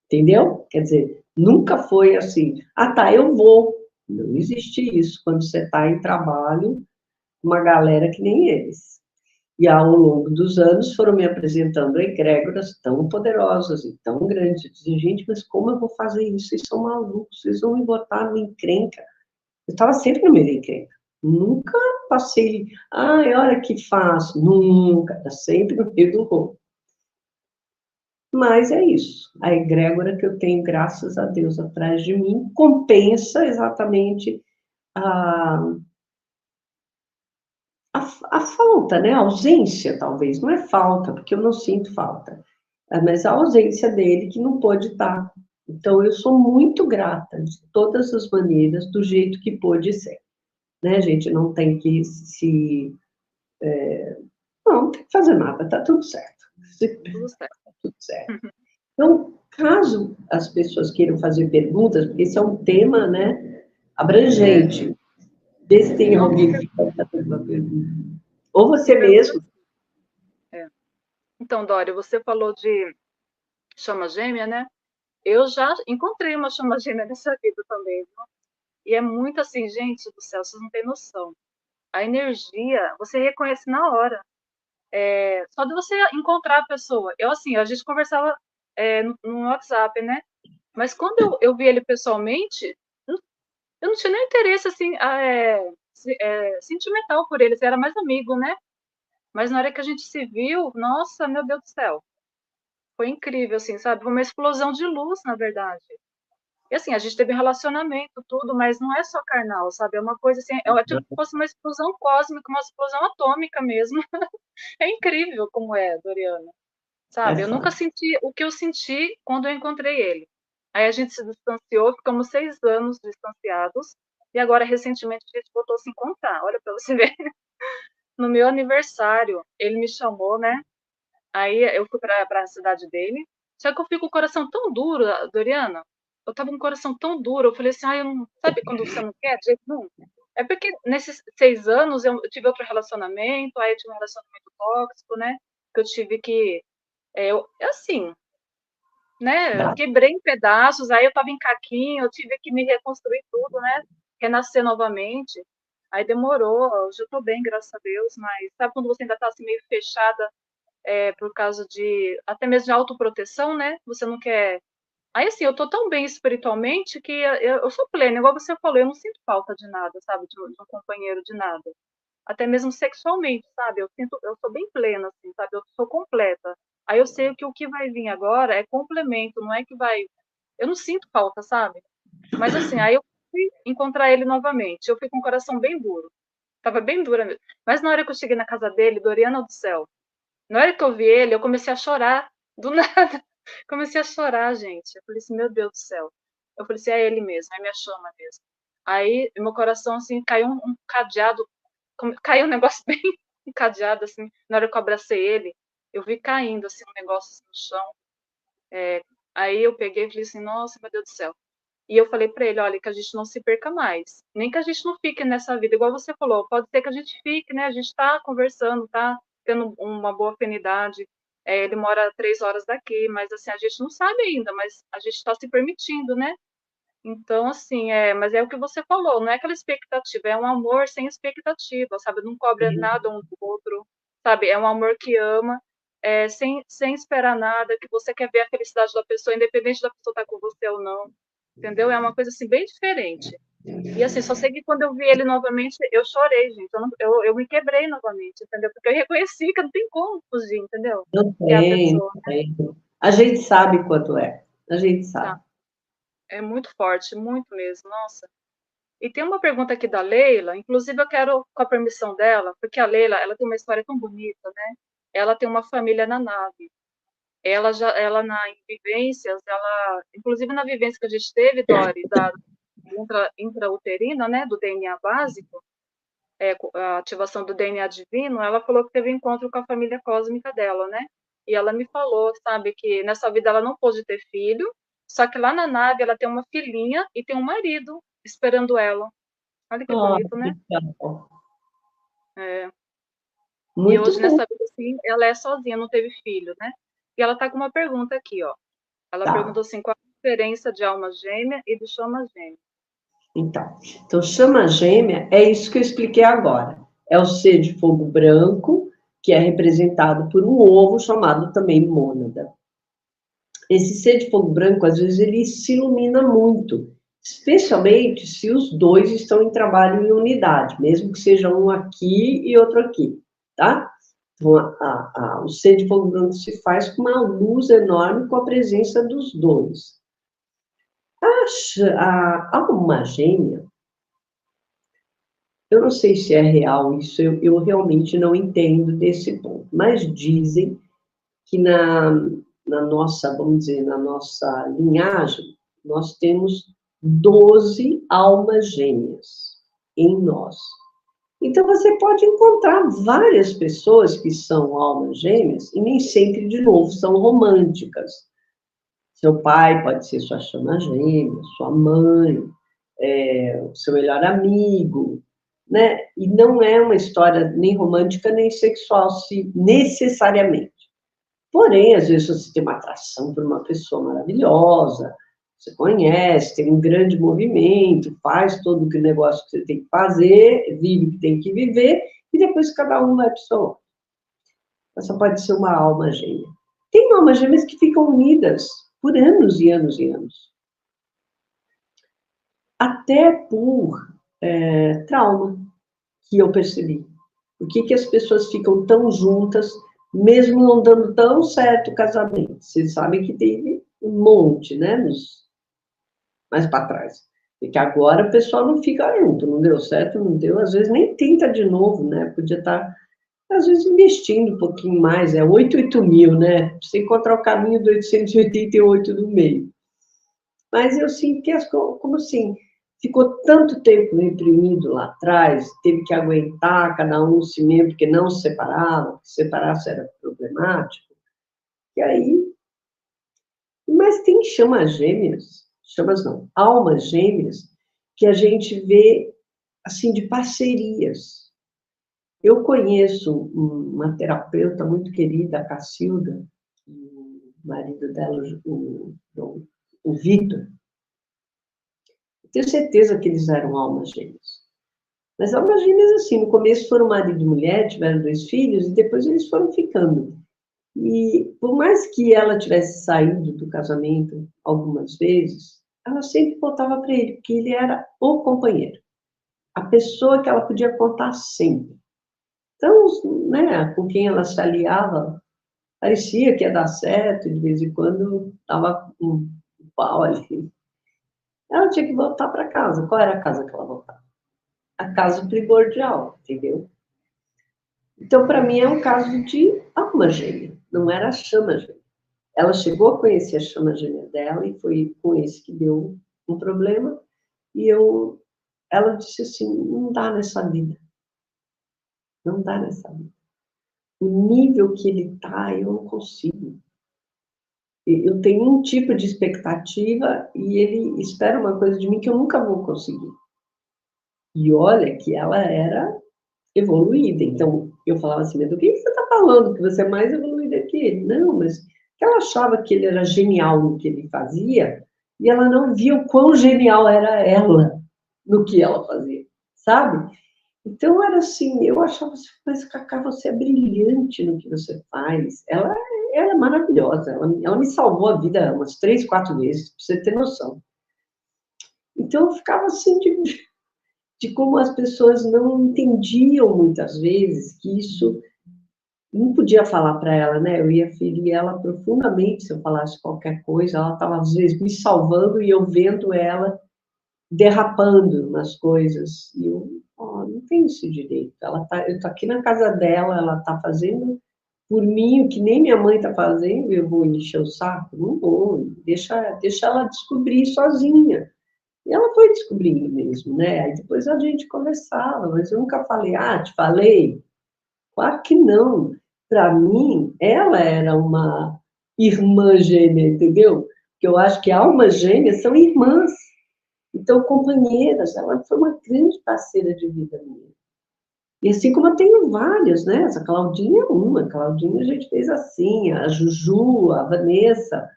Entendeu? Quer dizer, nunca foi assim, ah, tá, eu vou. Não existe isso quando você está em trabalho, uma galera que nem eles. E ao longo dos anos foram me apresentando egrégoras tão poderosas e tão grandes. Eu dizia, gente, mas como eu vou fazer isso? Vocês são malucos, vocês vão me botar numa encrenca. Eu estava sempre no meio da encrenca. Nunca passei, ai, olha que fácil. Nunca, está sempre no meio do rolo. Mas é isso. A egrégora que eu tenho, graças a Deus, atrás de mim, compensa exatamente a, a falta, né? A ausência, talvez. Não é falta, porque eu não sinto falta. Mas a ausência dele que não pôde estar. Então, eu sou muito grata de todas as maneiras, do jeito que pôde ser. Né, gente? Não tem que se. Não tem que fazer nada, tá tudo certo. Tudo certo. Tá tudo certo. Então, caso as pessoas queiram fazer perguntas, porque esse é um tema, né, abrangente, vê se tem Não, alguém que quer fazer uma pergunta. Ou você pergunta. mesmo. É. Então, Dória, você falou de chama gêmea, né? Eu já encontrei uma chama gêmea nessa vida também, viu? E é muito assim, gente do céu, vocês não têm noção. A energia, você reconhece na hora. Só de você encontrar a pessoa. Eu, assim, a gente conversava no WhatsApp, né? Mas quando eu vi ele pessoalmente, eu não tinha nem interesse, assim, sentimental por ele, assim, era mais amigo, né? Mas na hora que a gente se viu, nossa, meu Deus do céu, foi incrível, assim, sabe? Foi uma explosão de luz, na verdade. E assim, a gente teve relacionamento, tudo, mas não é só carnal, sabe? É uma coisa assim, é tipo se fosse uma explosão cósmica, uma explosão atômica mesmo. É incrível como é, Doriana. É Sabe? Eu nunca fácil. senti o que eu senti quando eu encontrei ele. Aí a gente se distanciou, ficamos 6 anos distanciados, e agora, recentemente, a gente voltou a se encontrar. Olha para você ver. No meu aniversário, ele me chamou, né? Aí eu fui para a cidade dele. Só que eu fico com o coração tão duro, Doriana. Eu tava com o coração tão duro. Eu falei assim, eu não. Sabe quando você não quer? De jeito nenhum. É porque nesses 6 anos eu tive outro relacionamento, aí eu tive um relacionamento tóxico, né? Que eu tive que. Assim, né? Eu Tá. quebrei em pedaços, aí eu tava em caquinho, eu tive que me reconstruir tudo, né? Renascer novamente. Aí demorou, hoje eu tô bem, graças a Deus, mas sabe quando você ainda tá assim meio fechada por causa de até mesmo de autoproteção, né? Você não quer. Aí assim, eu tô tão bem espiritualmente que eu sou plena, igual você falou, eu não sinto falta de nada, sabe? De um companheiro, de nada. Até mesmo sexualmente, sabe? Eu sou bem plena, assim, sabe? Eu sou completa. Aí eu sei que o que vai vir agora é complemento, não é que vai. Eu não sinto falta, sabe? Mas assim, aí eu fui encontrar ele novamente. Eu fui com o coração bem duro. Tava bem dura mesmo. Mas na hora que eu cheguei na casa dele, Doriana do céu, na hora que eu vi ele, eu comecei a chorar. Do nada. Comecei a chorar, gente. Eu falei assim, meu Deus do céu. Eu falei assim, é ele mesmo, é minha chama mesmo. Aí, meu coração, assim, caiu um cadeado, caiu um negócio bem encadeado, assim, na hora que eu abracei ele, eu vi caindo, assim, um negócio assim, no chão. Aí eu peguei e falei assim, nossa, meu Deus do céu. E eu falei pra ele, olha, que a gente não se perca mais. Nem que a gente não fique nessa vida, igual você falou, pode ser que a gente fique, né? A gente tá conversando, tá tendo uma boa afinidade. Ele mora 3 horas daqui, mas assim, a gente não sabe ainda, mas a gente tá se permitindo, né? Então, assim, mas é o que você falou, não é aquela expectativa, é um amor sem expectativa, sabe? Não cobra nada um do outro, sabe? É um amor que ama, sem esperar nada, que você quer ver a felicidade da pessoa, independente da pessoa estar com você ou não, entendeu? É uma coisa, assim, bem diferente. E, assim, só sei que quando eu vi ele novamente, eu chorei, gente, eu me quebrei novamente, entendeu? Porque eu reconheci que não tem como fugir, entendeu? Não Que é a tem, pessoa, não tem. A gente sabe quanto é. A gente tá? sabe. É muito forte, muito mesmo, nossa. E tem uma pergunta aqui da Leila, inclusive eu quero, com a permissão dela, porque a Leila, ela tem uma história tão bonita, né? Ela tem uma família na nave. Em vivências, inclusive na vivência que a gente teve, Dori, da intrauterina, né, do DNA básico, a ativação do DNA divino, ela falou que teve encontro com a família cósmica dela, né? E ela me falou, sabe, que nessa vida ela não pôde ter filho, só que lá na nave ela tem uma filhinha e tem um marido esperando ela. Olha que Ah, bonito, né? que legal. É. E Muito hoje, bom. nessa vida, assim, ela é sozinha, não teve filho, né? E ela tá com uma pergunta aqui, ó. Ela Tá. perguntou assim, qual a diferença de alma gêmea e de chama gêmea? Então, chama gêmea é isso que eu expliquei agora. É o ser de fogo branco, que é representado por um ovo chamado também mônada. Esse ser de fogo branco, às vezes, ele se ilumina muito, especialmente se os dois estão em trabalho em unidade, mesmo que seja um aqui e outro aqui, tá? Então, o ser de fogo branco se faz com uma luz enorme com a presença dos dois. A alma gêmea, eu não sei se é real isso, eu realmente não entendo desse ponto, mas dizem que na nossa, vamos dizer, na nossa linhagem, nós temos 12 almas gêmeas em nós. Então, você pode encontrar várias pessoas que são almas gêmeas e nem sempre, de novo, são românticas. Seu pai pode ser sua chama gêmea, sua mãe, seu melhor amigo, né? E não é uma história nem romântica nem sexual, se necessariamente. Porém, às vezes você tem uma atração por uma pessoa maravilhosa, você conhece, tem um grande movimento, faz todo o negócio que você tem que fazer, vive o que tem que viver, e depois cada um vai para o seu lado. Essa pode ser uma alma gêmea. Tem almas gêmeas que ficam unidas por anos e anos e anos. até por trauma, que eu percebi. Por que as pessoas ficam tão juntas, mesmo não dando tão certo o casamento? Vocês sabem que teve um monte, né, mais para trás. Porque agora o pessoal não fica junto, não deu certo, não deu, às vezes nem tenta de novo, né? Podia estar, às vezes, investindo um pouquinho mais, 8 mil, né? Pra você encontrar o caminho do 888 do meio. Mas eu sinto que, como assim, ficou tanto tempo reprimido lá atrás, teve que aguentar cada um si mesmo, porque não se separava, porque separar-se era problemático, e aí. Mas tem chamas gêmeas, chamas não, almas gêmeas, que a gente vê, assim, de parcerias. Eu conheço uma terapeuta muito querida, a Cacilda, o marido dela, o Vitor. Tenho certeza que eles eram almas gêmeas. Mas almas gêmeas, assim, no começo foram marido e mulher, tiveram 2 filhos, e depois eles foram ficando. E por mais que ela tivesse saído do casamento algumas vezes, ela sempre voltava para ele, porque ele era o companheiro, a pessoa que ela podia contar sempre. Então, né, com quem ela se aliava, parecia que ia dar certo, de vez em quando estava um pau ali. Ela tinha que voltar para casa. Qual era a casa que ela voltava? A casa primordial, entendeu? Então, para mim, é um caso de alma gêmea, não era a chama gêmea. Ela chegou a conhecer a chama gêmea dela e foi com esse que deu um problema. E ela disse assim, não dá nessa vida. Não dá nessa vida. O nível que ele está, eu não consigo. Eu tenho um tipo de expectativa e ele espera uma coisa de mim que eu nunca vou conseguir. E olha que ela era evoluída. Então, eu falava assim, mas do que você está falando? Que você é mais evoluída que ele? Não, mas ela achava que ele era genial no que ele fazia e ela não via o quão genial era ela no que ela fazia, sabe? Então, era assim, eu achava assim, mas Cacá, você é brilhante no que você faz. Ela é maravilhosa, ela me salvou a vida umas 3, 4 vezes, para você ter noção. Então, eu ficava assim, de como as pessoas não entendiam muitas vezes que isso não podia falar para ela, né? Eu ia ferir ela profundamente se eu falasse qualquer coisa. Ela estava às vezes me salvando e eu vendo ela derrapando nas coisas. E eu, não tenho esse direito. Eu tô aqui na casa dela, ela está fazendo por mim o que nem minha mãe está fazendo. Eu vou encher o saco? Não vou. Deixa ela descobrir sozinha. E ela foi descobrindo mesmo, né? Aí depois a gente conversava, mas eu nunca falei, te falei. Claro que não. Para mim, ela era uma irmã gêmea, entendeu? Porque eu acho que almas gêmeas são irmãs. Então, companheiras, ela foi uma grande parceira de vida minha. E assim como eu tenho várias, né? Essa Claudinha é uma. A Claudinha a gente fez assim, a Juju, a Vanessa,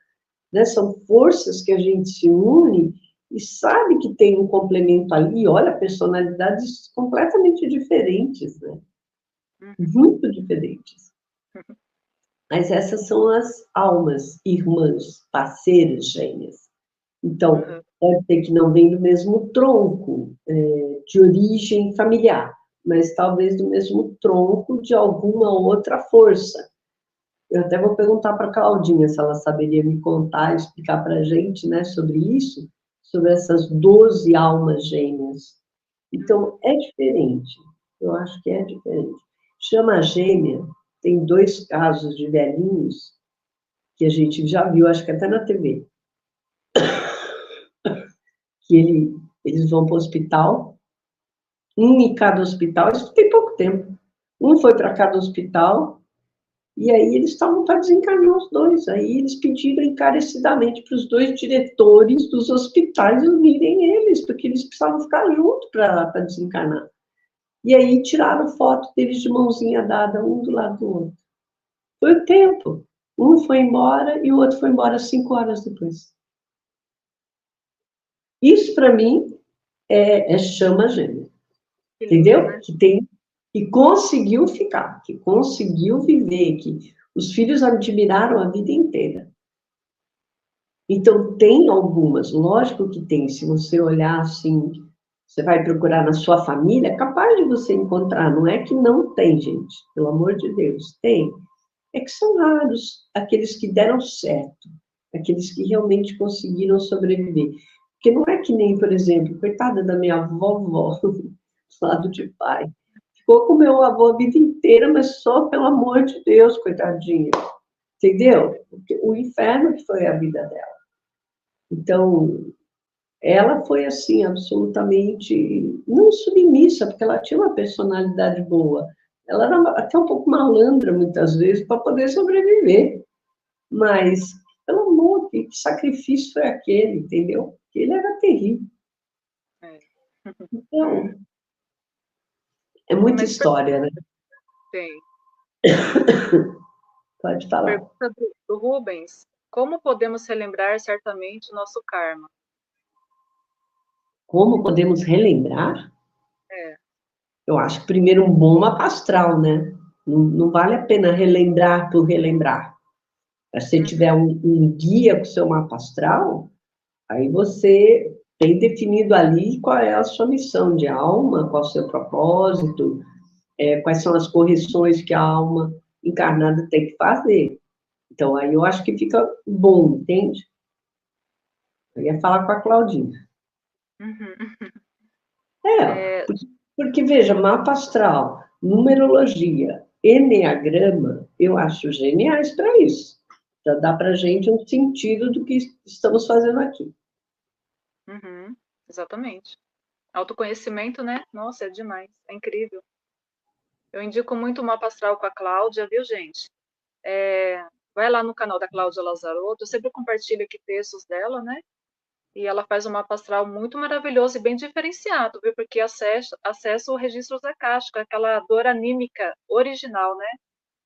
né? São forças que a gente se une e sabe que tem um complemento ali. Olha, personalidades completamente diferentes, né? Muito diferentes. Mas essas são as almas, irmãs, parceiras gêmeas. Então, pode ser que não vem do mesmo tronco, de origem familiar, mas talvez do mesmo tronco de alguma outra força. Eu até vou perguntar para a Claudinha se ela saberia me contar, explicar para a gente, né, sobre isso, sobre essas 12 almas gêmeas. Então, é diferente. Eu acho que é diferente. Chama gêmea, tem 2 casos de velhinhos que a gente já viu, acho que até na TV, que eles vão para o hospital, um em cada hospital, isso tem pouco tempo. Um foi para cada hospital, e aí eles estavam para desencarnar os dois. Aí eles pediram encarecidamente para os 2 diretores dos hospitais unirem eles, porque eles precisavam ficar juntos para desencarnar. E aí tiraram foto deles de mãozinha dada, um do lado do outro. Foi o tempo. Um foi embora e o outro foi embora 5 horas depois. Isso, para mim, é chama gêmea. Entendeu? Que conseguiu ficar, que conseguiu viver, que os filhos admiraram a vida inteira. Então, tem algumas, lógico que tem, se você olhar assim, você vai procurar na sua família, é capaz de você encontrar, não é que não tem, gente, pelo amor de Deus, tem. É que são raros aqueles que deram certo, aqueles que realmente conseguiram sobreviver. Porque não é que nem, por exemplo, coitada da minha vovó, do lado de pai, ficou com meu avô a vida inteira, mas só pelo amor de Deus, coitadinha, entendeu? Porque o inferno que foi a vida dela. Então, ela foi assim, absolutamente, não submissa, porque ela tinha uma personalidade boa. Ela era até um pouco malandra, muitas vezes, para poder sobreviver. Mas, pelo amor, que sacrifício foi aquele, entendeu? Ele era terrível. É. Então, é Tem muita mais história, né? tem. Pode falar. Pergunta do Rubens. Como podemos relembrar certamente o nosso karma? Como podemos relembrar? É. Eu acho que primeiro um bom mapa astral, né? Não vale a pena relembrar por relembrar. Se você tiver Uhum. um guia com o seu mapa astral, aí você tem definido ali qual é a sua missão de alma, qual é o seu propósito, quais são as correções que a alma encarnada tem que fazer. Então, aí eu acho que fica bom, entende? Eu ia falar com a Claudinha. Uhum. É, É, porque veja, mapa astral, numerologia, eneagrama, eu acho geniais para isso. Já dá para a gente um sentido do que estamos fazendo aqui. uhum. Exatamente. Autoconhecimento, né? Nossa, é demais. É incrível. Eu indico muito o mapa astral com a Cláudia, viu, gente? Vai lá no canal da Cláudia Lazarotto. Eu sempre compartilho aqui textos dela, né? E ela faz um mapa astral muito maravilhoso e bem diferenciado, viu? Porque acessa o registro akáshico, aquela dor anímica original, né?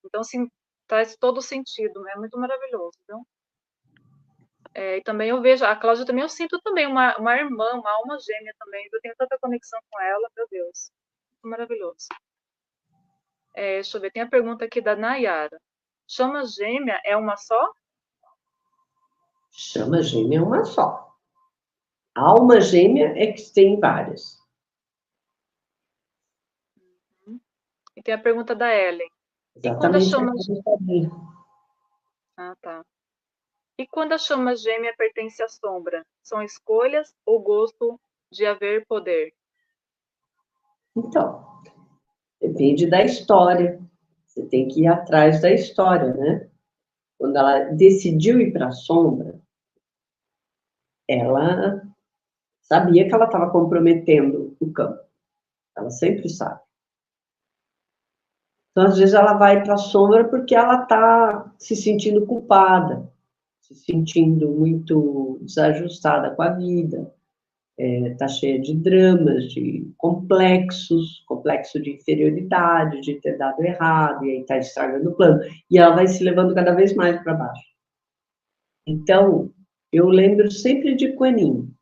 Então, assim, traz todo o sentido, né? É muito maravilhoso, viu? E também eu vejo, a Cláudia também eu sinto também uma irmã, uma alma gêmea também. Eu tenho tanta conexão com ela, meu Deus. Muito maravilhoso. Deixa eu ver, tem a pergunta aqui da Nayara. Chama gêmea é uma só? Chama gêmea é uma só. Alma gêmea é que tem várias. E tem a pergunta da Ellen. E quando a Exatamente chama. aquilo que eu sabia. Ah, tá. E quando a chama gêmea pertence à sombra? São escolhas ou gosto de haver poder? Então, depende da história. Você tem que ir atrás da história, né? Quando ela decidiu ir para a sombra, ela sabia que ela estava comprometendo o campo. Ela sempre sabe. Então, às vezes, ela vai para a sombra porque ela está se sentindo culpada, se sentindo muito desajustada com a vida, está cheia de dramas, de complexos, complexo de inferioridade, de ter dado errado, e aí está estragando o plano. E ela vai se levando cada vez mais para baixo. Então, eu lembro sempre de Quanin.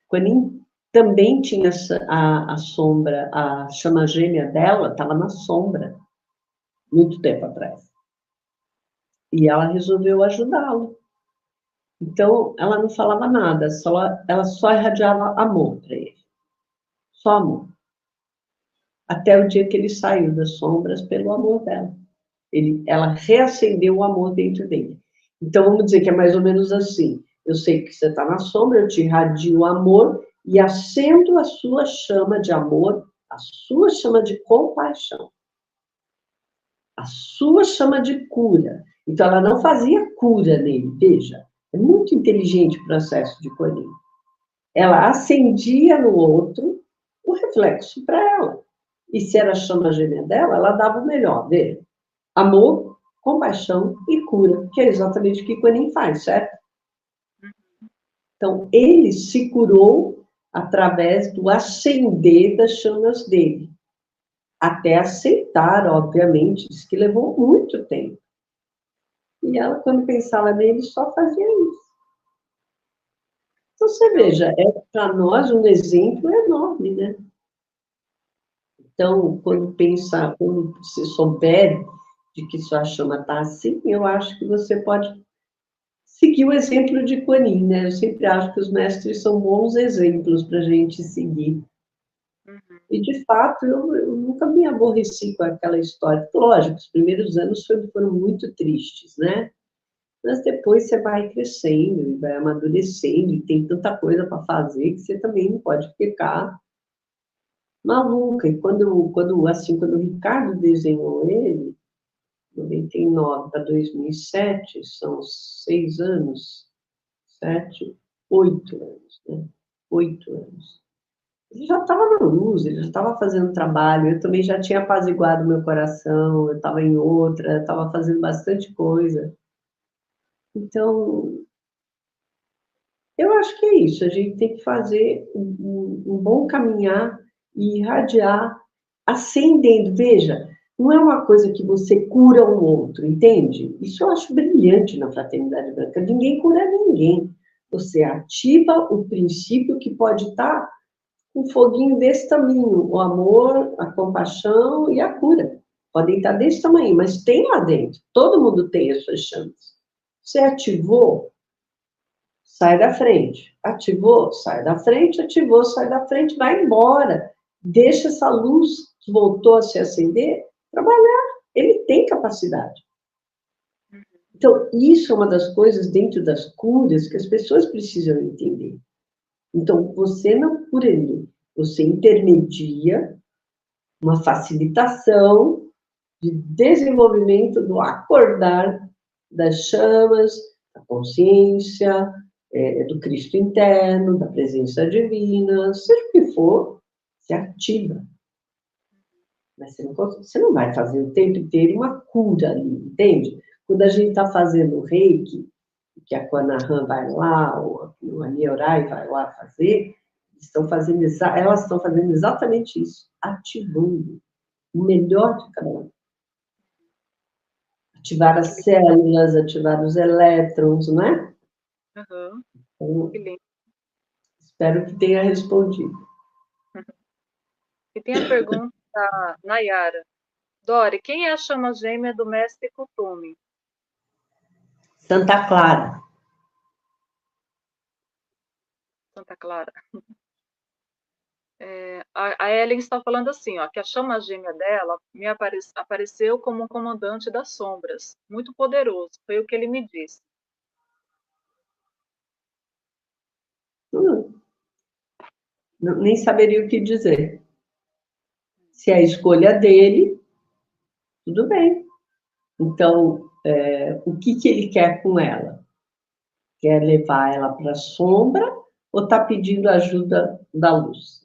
Quanin também tinha a sombra, a chama gêmea dela estava na sombra, muito tempo atrás. E ela resolveu ajudá-lo. Então, ela não falava nada, ela só irradiava amor para ele. Só amor. Até o dia que ele saiu das sombras pelo amor dela. Ela reacendeu o amor dentro dele. Então, vamos dizer que é mais ou menos assim. Eu sei que você está na sombra, eu te irradio o amor e acendo a sua chama de amor, a sua chama de compaixão, a sua chama de cura. Então, ela não fazia cura nele, veja. É muito inteligente o processo de Corinho. Ela acendia no outro o reflexo para ela. E se era a chama gêmea dela, ela dava o melhor dele. Amor, compaixão e cura, que é exatamente o que Quanin faz, certo? Então, ele se curou através do acender das chamas dele. Até aceitar, obviamente, diz que levou muito tempo. E ela, quando pensava nele, só fazia isso. Então, você Não, veja, é para nós um exemplo enorme, né? Então, quando você souber de que sua chama está assim, eu acho que você pode seguir o exemplo de Kuan Yin, né? Eu sempre acho que os mestres são bons exemplos para a gente seguir. Uhum. E, de fato, eu nunca me aborreci com aquela história. Lógico, os primeiros anos foram muito tristes, né? Mas depois você vai crescendo, e vai amadurecendo, e tem tanta coisa para fazer que você também não pode ficar maluca. E quando o Ricardo desenhou ele, 99 para 2007, são 6 anos, 7, 8 anos, né? 8 anos. Ele já estava na luz, ele já estava fazendo trabalho, eu também já tinha apaziguado meu coração, eu estava em outra, estava fazendo bastante coisa. Então, eu acho que é isso, a gente tem que fazer um bom caminhar e irradiar, ascendendo. Veja, não é uma coisa que você cura um outro, entende? Isso eu acho brilhante na Fraternidade Branca. Ninguém cura ninguém. Você ativa o princípio que pode estar um foguinho desse tamanho, o amor, a compaixão e a cura. Podem estar desse tamanho, mas tem lá dentro. Todo mundo tem as suas chances. Você ativou, sai da frente. Ativou, sai da frente. Ativou, sai da frente. Vai embora. Deixa essa luz que voltou a se acender trabalhar. Ele tem capacidade. Então, isso é uma das coisas dentro das curas que as pessoas precisam entender. Então, você não cura ele, você intermedia uma facilitação de desenvolvimento do acordar das chamas, da consciência, do Cristo interno, da presença divina, seja o que for, se ativa. Mas você não vai fazer o tempo inteiro uma cura ali, entende? Quando a gente está fazendo reiki, que a Kwanahan vai lá, ou a Niorai vai lá fazer, elas estão fazendo exatamente isso, ativando o melhor de cada um. Ativar as células, ativar os elétrons, não é? Uhum. Então, Que lindo. espero que tenha respondido. E tem a pergunta da Nayara. Dori, quem é a chama gêmea do mestre Kutumi? Santa Clara. Santa Clara. A Ellen está falando assim, ó, que a chama gêmea dela apareceu como um comandante das sombras, muito poderoso, foi o que ele me disse. Nem saberia o que dizer. Se é a escolha dele, tudo bem. Então, o que ele quer com ela? Quer levar ela para a sombra ou está pedindo ajuda da luz?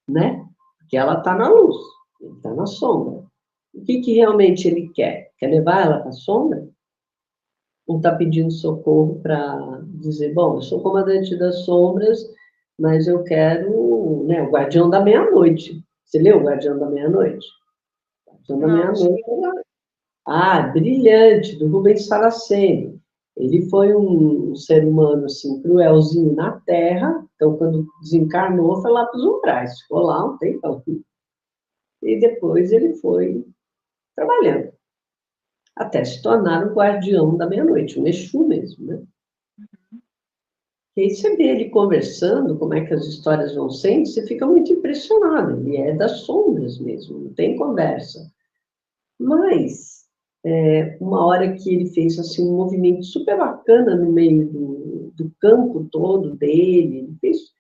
Né? Porque ela está na luz, ele está na sombra. O que realmente ele quer? Quer levar ela para a sombra? Ou está pedindo socorro para dizer, bom, eu sou comandante das sombras, mas eu quero, né, o Guardião da Meia-Noite. Você leu o Guardião da Meia-Noite? O Guardião da Não, Meia-Noite brilhante, do Rubens Saraceni. Ele foi um ser humano, assim, cruelzinho na Terra, então, quando desencarnou, foi lá para os umbrais, ficou lá um tempão. E depois ele foi trabalhando, até se tornar o guardião da meia-noite, um Exu mesmo, né? E aí você vê ele conversando, como é que as histórias vão sendo, você fica muito impressionado, ele é das sombras mesmo, não tem conversa. Mas, uma hora que ele fez assim, um movimento super bacana no meio do campo todo dele, ele fez,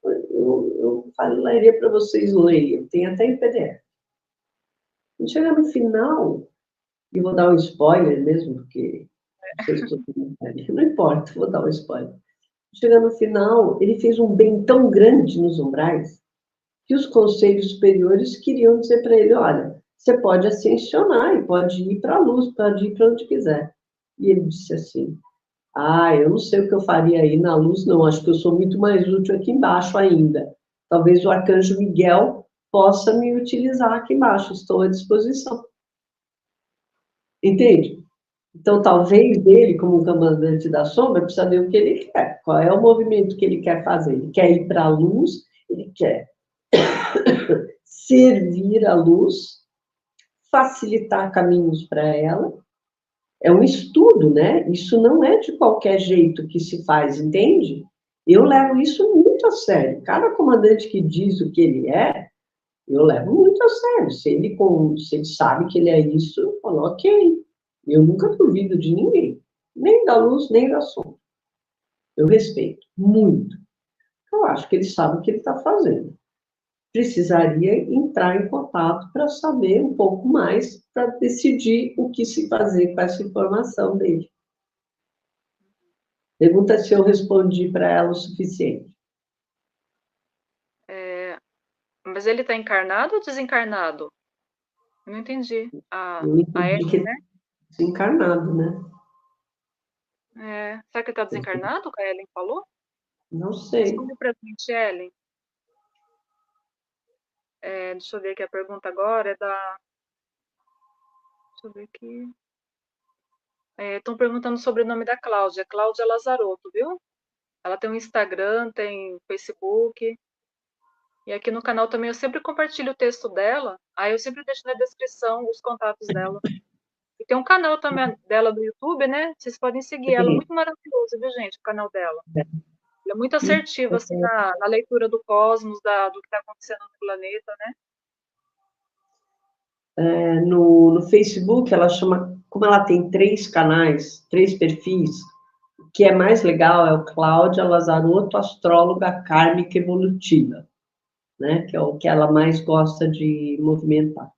eu falaria para vocês lerem, tem até em PDF. Quando chegar no final, e vou dar um spoiler mesmo, porque não sei se todo mundo sabe, não importa, vou dar um spoiler. Chega no final, ele fez um bem tão grande nos umbrais que os conselhos superiores queriam dizer para ele, olha, você pode ascensionar e pode ir para a luz, pode ir para onde quiser. E ele disse assim, eu não sei o que eu faria aí na luz, não, acho que eu sou muito mais útil aqui embaixo ainda. Talvez o arcanjo Miguel possa me utilizar aqui embaixo, estou à disposição. Entende? Então, talvez ele, como comandante da sombra, precisa ver o que ele quer. Qual é o movimento que ele quer fazer? Ele quer ir para a luz, ele quer servir a luz, facilitar caminhos para ela, É um estudo, né? Isso não é de qualquer jeito que se faz, entende? Eu levo isso muito a sério. Cada comandante que diz o que ele é, eu levo muito a sério. Se ele sabe que ele é isso, eu falo, ok. Eu nunca duvido de ninguém, nem da luz, nem da sombra. Eu respeito muito. Eu acho que ele sabe o que ele está fazendo. Precisaria entrar em contato para saber um pouco mais, para decidir o que se fazer com essa informação dele. Pergunta se eu respondi para ela o suficiente. Mas ele está encarnado ou desencarnado? Eu não entendi. Eu A entendi Ellen, que ele né? é desencarnado, né? Será que ele está desencarnado, que a Ellen falou? Não sei. Responde para a gente, Ellen. Deixa eu ver aqui, a pergunta agora é da... Deixa eu ver aqui. Estão perguntando sobre o nome da Cláudia. Cláudia Lazarotto, viu? Ela tem um Instagram, tem Facebook. E aqui no canal também eu sempre compartilho o texto dela. Aí eu sempre deixo na descrição os contatos dela. E tem um canal também dela do YouTube, né? Vocês podem seguir ela. Muito maravilhoso, viu, gente? O canal dela. Ela é muito assertiva, assim, na leitura do cosmos, do que está acontecendo no planeta, né? No Facebook, ela chama, como ela tem 3 canais, 3 perfis, o que é mais legal é o Cláudia Lazarotto, astróloga kármica evolutiva, né? Que é o que ela mais gosta de movimentar.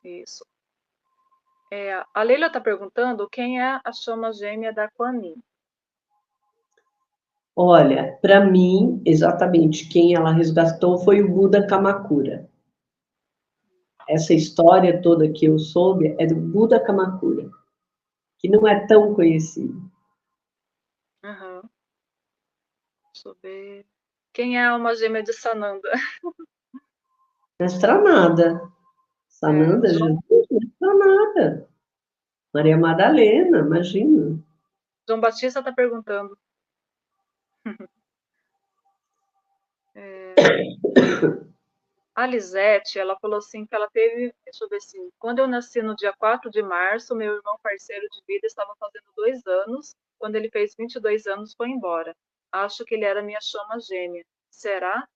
Isso. A Leila está perguntando quem é a chama gêmea da Kuan Yin. Olha, para mim, exatamente quem ela resgatou foi o Buda Kamakura. Essa história toda que eu soube é do Buda Kamakura, que não é tão conhecido. Uhum. Deixa eu ver. Quem é a alma gêmea de Sananda? Estranada. Sananda, João, Jesus, estranada. Maria Madalena, imagina. João Batista está perguntando. A Lisete, ela falou assim que ela teve, deixa eu ver assim, quando eu nasci no dia 4 de março, meu irmão parceiro de vida estava fazendo 2 anos, quando ele fez 22 anos, foi embora. Acho que ele era minha chama gêmea. Será?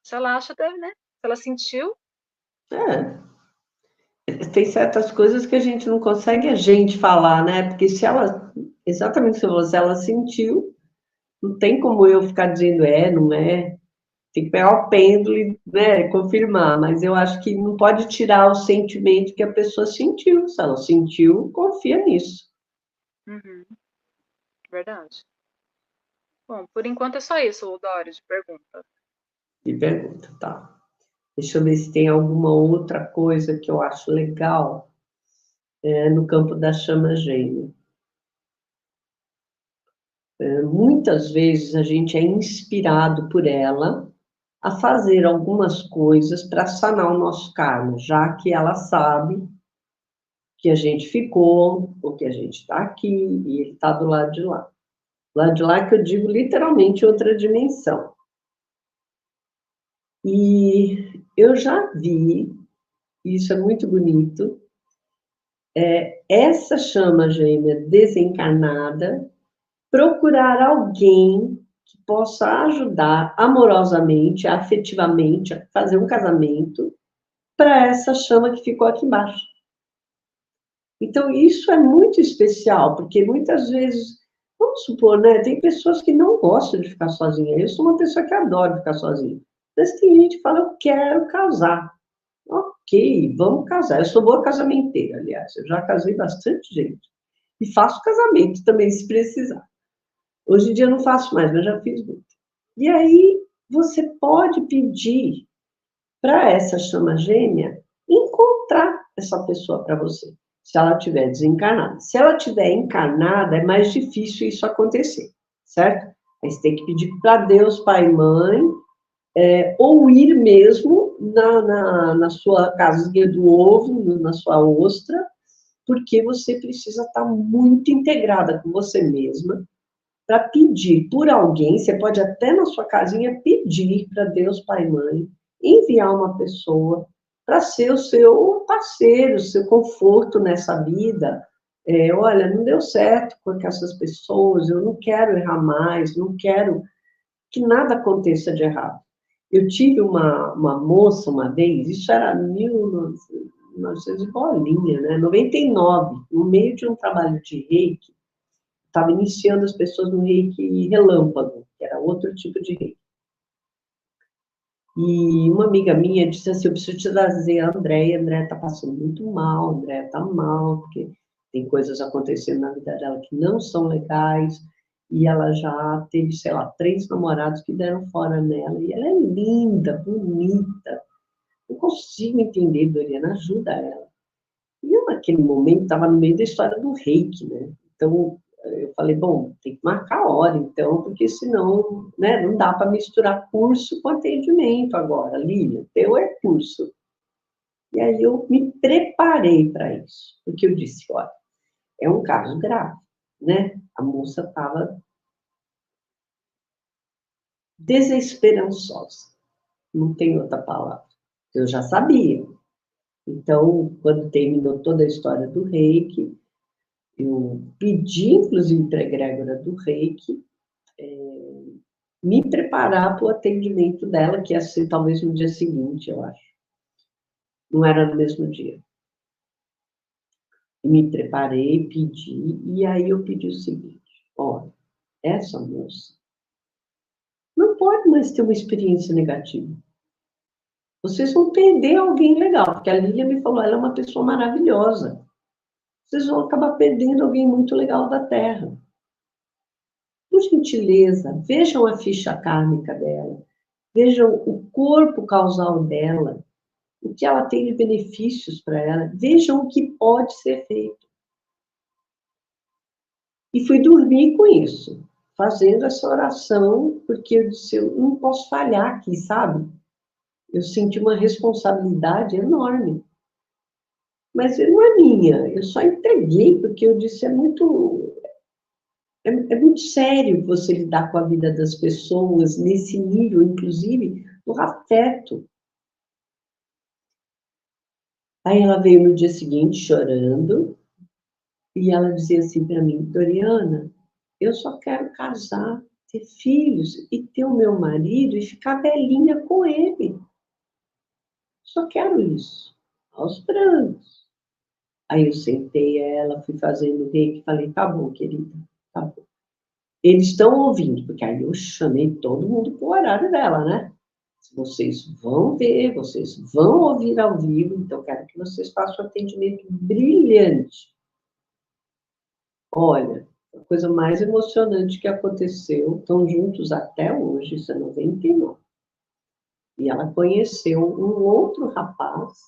Se ela acha, deve, né? Se ela sentiu, Tem certas coisas que a gente não consegue a gente falar, né? Porque se ela, exatamente se ela sentiu, não tem como eu ficar dizendo não é. Tem que pegar o pêndulo e, né, confirmar, mas eu acho que não pode tirar o sentimento que a pessoa sentiu. Se ela sentiu, confia nisso. uhum, verdade. Bom, por enquanto é só isso, Dori, de pergunta. E pergunta, tá. Deixa eu ver se tem alguma outra coisa que eu acho legal no campo da chama gêmea. Muitas vezes a gente é inspirado por ela a fazer algumas coisas para sanar o nosso karma, já que ela sabe que a gente ficou, ou que a gente está aqui, e ele está do lado de lá. Do lado de lá que eu digo literalmente outra dimensão. E eu já vi, isso é muito bonito, essa chama gêmea desencarnada procurar alguém que possa ajudar amorosamente, afetivamente, a fazer um casamento para essa chama que ficou aqui embaixo. Então, isso é muito especial, porque muitas vezes, vamos supor, né, tem pessoas que não gostam de ficar sozinha. Eu sou uma pessoa que adora ficar sozinha. Mas tem gente que fala, eu quero casar. Ok, vamos casar. Eu sou boa casamenteira, aliás. Eu já casei bastante gente. E faço casamento também, se precisar. Hoje em dia eu não faço mais, mas já fiz muito. E aí você pode pedir para essa chama gêmea encontrar essa pessoa para você, se ela estiver desencarnada. Se ela estiver encarnada, é mais difícil isso acontecer, certo? Aí você tem que pedir para Deus, pai e mãe, ou ir mesmo na sua casinha do ovo, na sua ostra, porque você precisa estar muito integrada com você mesma, para pedir por alguém, você pode até na sua casinha pedir para Deus, Pai e Mãe, enviar uma pessoa para ser o seu parceiro, o seu conforto nessa vida, olha, não deu certo com essas pessoas, eu não quero errar mais, não quero que nada aconteça de errado. Eu tive uma moça uma vez, isso era 1900 e bolinha, né? 99, no meio de um trabalho de reiki, estava iniciando as pessoas no reiki relâmpago, que era outro tipo de reiki. E uma amiga minha disse assim, eu preciso te trazer a Andréia está passando muito mal, a Andréia está mal, porque tem coisas acontecendo na vida dela que não são legais, e ela já teve, sei lá, 3 namorados que deram fora nela, e ela é linda, bonita, não consigo entender, Doriana, ajuda ela. E eu, naquele momento, estava no meio da história do reiki, né? Então, eu falei, bom, tem que marcar a hora, então, porque senão, né, não dá para misturar curso com atendimento agora, Lívia, teu é curso. E aí eu me preparei para isso, porque eu disse, olha, é um caso grave, né? A moça estava desesperançosa, não tem outra palavra. Eu já sabia. Então, quando terminou toda a história do reiki, eu pedi, inclusive, para a egrégora do reiki, me preparar para o atendimento dela, que ia ser talvez no dia seguinte, eu acho. Não era no mesmo dia. Me preparei, pedi, e aí eu pedi o seguinte: olha, essa moça não pode mais ter uma experiência negativa. Vocês vão perder alguém legal, porque a Lília me falou, ela é uma pessoa maravilhosa. Vocês vão acabar perdendo alguém muito legal da Terra. Por gentileza, vejam a ficha kármica dela, vejam o corpo causal dela, o que ela tem de benefícios para ela, vejam o que pode ser feito. E fui dormir com isso, fazendo essa oração, porque eu disse, eu não posso falhar aqui, sabe? Eu senti uma responsabilidade enorme. Mas não é minha, eu só entreguei, porque eu disse, é muito sério você lidar com a vida das pessoas nesse nível, inclusive, do afeto. Aí ela veio no dia seguinte chorando, e ela dizia assim para mim, Doriana, eu só quero casar, ter filhos e ter o meu marido e ficar velhinha com ele. Só quero isso, aos brancos. Aí eu sentei ela, fui fazendo reiki, falei, tá bom, querida, tá bom. Eles estão ouvindo, porque aí eu chamei todo mundo para o horário dela, né? Vocês vão ver, vocês vão ouvir ao vivo, então quero que vocês façam um atendimento brilhante. Olha, a coisa mais emocionante que aconteceu, estão juntos até hoje, isso é 99. E ela conheceu um outro rapaz.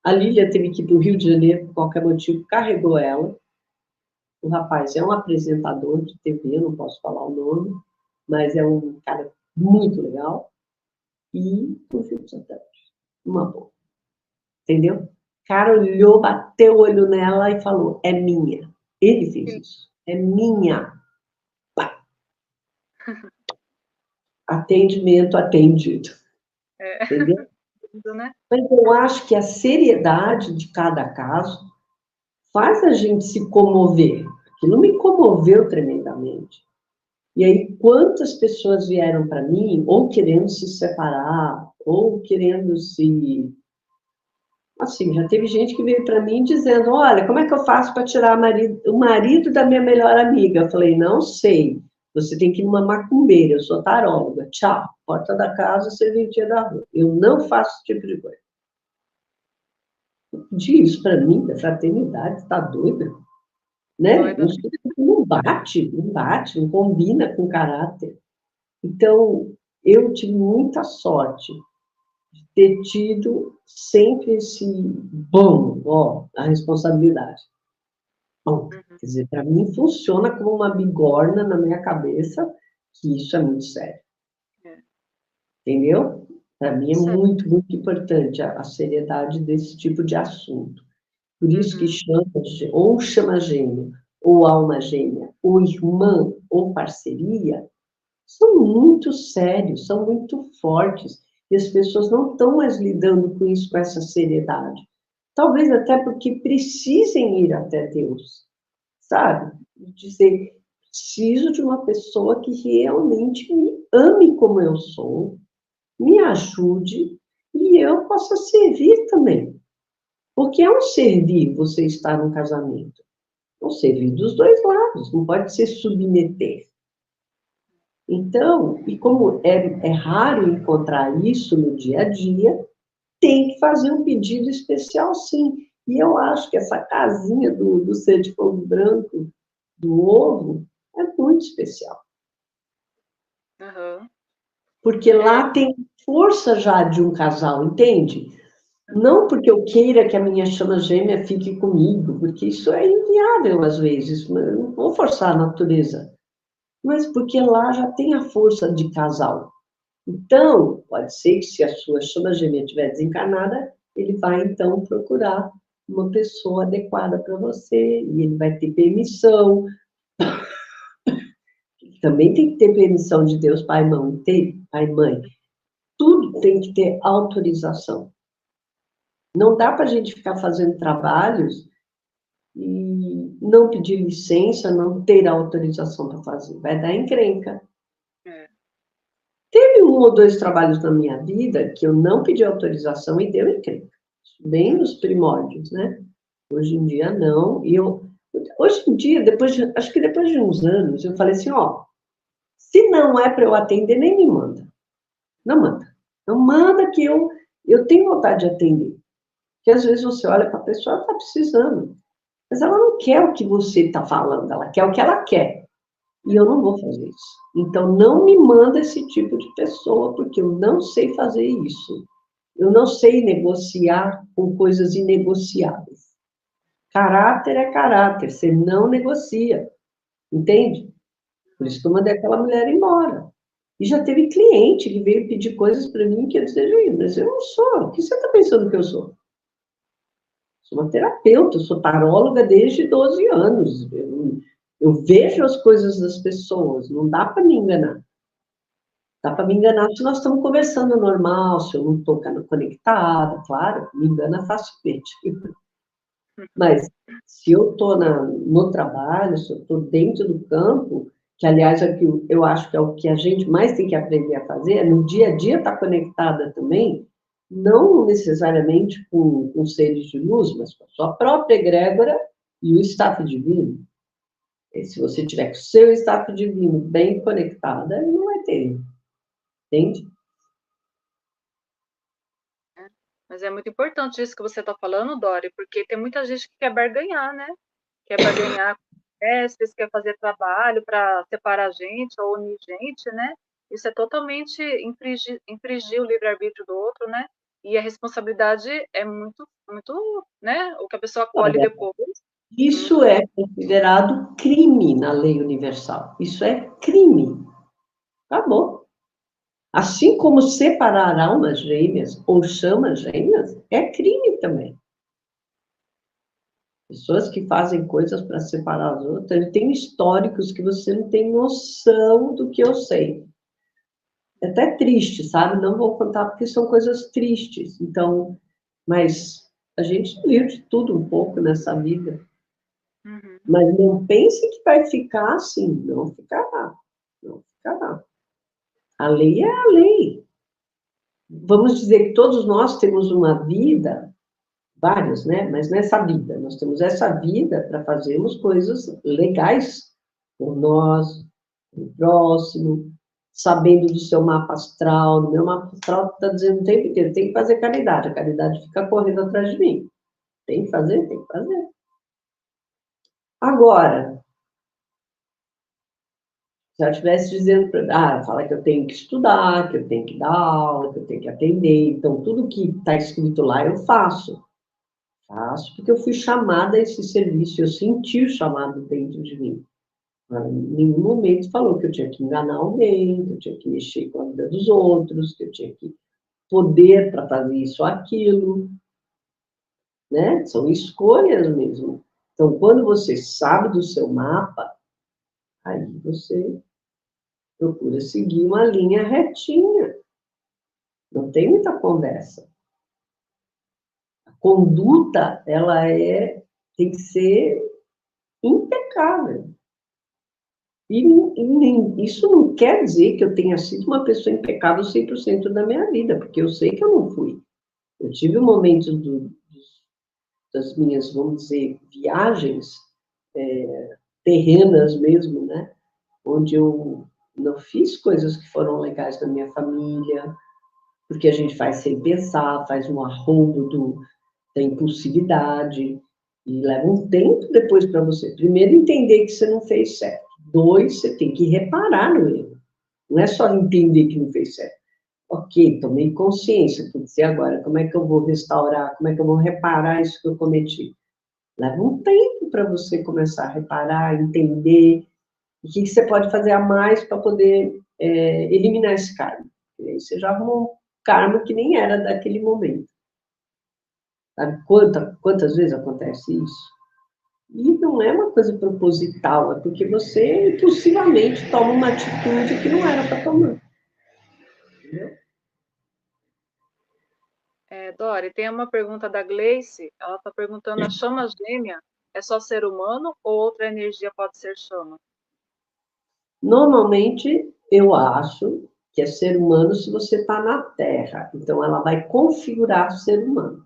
A Lília teve que ir para o Rio de Janeiro, por qualquer motivo, carregou ela. O rapaz é um apresentador de TV, não posso falar o nome, mas é um cara muito legal. E estão juntos até hoje. Uma boa. Entendeu? O cara olhou, bateu o olho nela e falou, é minha. Ele fez isso. É minha. Atendimento atendido. Entendeu? Né? Mas eu acho que a seriedade de cada caso faz a gente se comover. Aquilo me comoveu tremendamente. E aí, quantas pessoas vieram para mim, ou querendo se separar, ou querendo se... Assim, já teve gente que veio para mim dizendo, olha, como é que eu faço para tirar o marido da minha melhor amiga? Eu falei, não sei. Você tem que ir numa macumbeira, eu sou taróloga. Tchau, porta da casa, serventia da rua. Eu não faço esse tipo de coisa. Diz para mim, da fraternidade, está doida? Né? Doida. Não bate, não bate, não combina com caráter. Então, eu tive muita sorte de ter tido sempre esse bom, ó, a responsabilidade. Bom, quer dizer, para mim funciona como uma bigorna na minha cabeça, que isso é muito sério. É. Entendeu? Para mim é Certo. muito, muito importante a seriedade desse tipo de assunto. Por isso que chama, ou chama gêmeo, ou alma gêmea, ou irmã, ou parceria, são muito sérios, são muito fortes, e as pessoas não estão mais lidando com isso com essa seriedade. talvez até porque precisem ir até Deus, sabe? Dizer, preciso de uma pessoa que realmente me ame como eu sou, me ajude e eu possa servir também. Porque é um servir você estar num casamento. É um servir dos dois lados, não pode ser submeter. Então, e como é raro encontrar isso no dia a dia, tem que fazer um pedido especial, sim. E eu acho que essa casinha do ser de fogo branco, do ovo, é muito especial. Uhum. Porque lá tem força já de um casal, entende? Não porque eu queira que a minha chama gêmea fique comigo, porque isso é inviável às vezes, eu não vou forçar a natureza, mas porque lá já tem a força de casal. Então, pode ser que se a sua chama gêmea estiver desencarnada, ele vai então procurar uma pessoa adequada para você, e ele vai ter permissão. Também tem que ter permissão de Deus, pai, mãe, pai, mãe. Tudo tem que ter autorização. Não dá para a gente ficar fazendo trabalhos e não pedir licença, não ter autorização para fazer. Vai dar encrenca. É. Teve um ou dois trabalhos na minha vida que eu não pedi autorização e deu encrenca. Bem nos primórdios, né? Hoje em dia, não. Hoje em dia, acho que depois de uns anos, eu falei assim, ó, se não é para eu atender, nem me manda. Não manda. Não manda que eu tenho vontade de atender. Porque às vezes você olha para a pessoa, ela está precisando. Mas ela não quer o que você está falando, ela quer o que ela quer. E eu não vou fazer isso. Então, não me manda esse tipo de pessoa, porque eu não sei fazer isso. Eu não sei negociar com coisas inegociáveis. Caráter é caráter, você não negocia, entende? Por isso que eu mandei aquela mulher embora. E já teve cliente que veio pedir coisas para mim que eu desejo, mas eu não sou. O que você está pensando que eu sou? Sou uma terapeuta, sou taróloga desde 12 anos. Eu vejo as coisas das pessoas, não dá para me enganar. Dá para me enganar se nós estamos conversando normal, se eu não estou conectada, claro, me engana facilmente. Mas se eu estou no trabalho, se eu estou dentro do campo, que aliás é que eu acho que é o que a gente mais tem que aprender a fazer, é no dia a dia estar conectada também, não necessariamente com seres de luz, mas com a sua própria egrégora e o staff divino. E se você tiver com o seu staff divino bem conectada, ele não vai ter, entende? Mas é muito importante isso que você está falando, Dori, porque tem muita gente que quer barganhar, né? Quer barganhar com mestres, quer fazer trabalho para separar gente ou unir gente, né? Isso é totalmente infringir o livre-arbítrio do outro, né? E a responsabilidade é muito, muito, né? O que a pessoa colhe Olha, depois. isso é considerado crime na lei universal. Isso é crime. Acabou. Assim como separar almas gêmeas ou chamas gêmeas é crime também. Pessoas que fazem coisas para separar as outras, tem históricos que você não tem noção do que eu sei. É até triste, sabe? Não vou contar porque são coisas tristes. Então, mas a gente viu de tudo um pouco nessa vida. Uhum. Mas não pense que vai ficar assim. Não ficará. Não ficará. A lei é a lei. Vamos dizer que todos nós temos uma vida, várias, né? Mas nessa vida, nós temos essa vida para fazermos coisas legais por nós, por próximo, sabendo do seu mapa astral. No meu mapa astral está dizendo o tempo inteiro, tem que fazer caridade. A caridade fica correndo atrás de mim. Tem que fazer, tem que fazer. Agora, se eu estivesse dizendo para fala que eu tenho que estudar, que eu tenho que dar aula, que eu tenho que atender, então tudo que está escrito lá eu faço. Faço porque eu fui chamada a esse serviço, eu senti o chamado dentro de mim. Em nenhum momento falou que eu tinha que enganar alguém, que eu tinha que mexer com a vida dos outros, que eu tinha que poder para fazer isso ou aquilo, né? São escolhas mesmo. Então, quando você sabe do seu mapa, aí você procura seguir uma linha retinha. Não tem muita conversa. A conduta, tem que ser impecável. E isso não quer dizer que eu tenha sido uma pessoa impecável 100% da minha vida, porque eu sei que eu não fui. Eu tive momentos das minhas, vamos dizer, viagens terrenas mesmo, né? Onde eu não fiz coisas que foram legais na minha família, porque a gente faz sem pensar, faz um arrobo da impulsividade, e leva um tempo depois para você, primeiro, entender que você não fez certo. 2, você tem que reparar no erro. Não é só entender que não fez certo. Ok, tomei consciência, putz, e agora? Como é que eu vou restaurar? Como é que eu vou reparar isso que eu cometi? Leva um tempo para você começar a reparar, entender o que você pode fazer a mais para poder eliminar esse karma. E aí você já arrumou um karma que nem era daquele momento. Sabe quantas vezes acontece isso? E não é uma coisa proposital, é porque você impulsivamente toma uma atitude que não era para tomar. Entendeu? Dori, tem uma pergunta da Gleice. Ela está perguntando: a chama gêmea é só ser humano ou outra energia pode ser chama? Normalmente, eu acho que é ser humano se você está na Terra. Então, ela vai configurar o ser humano.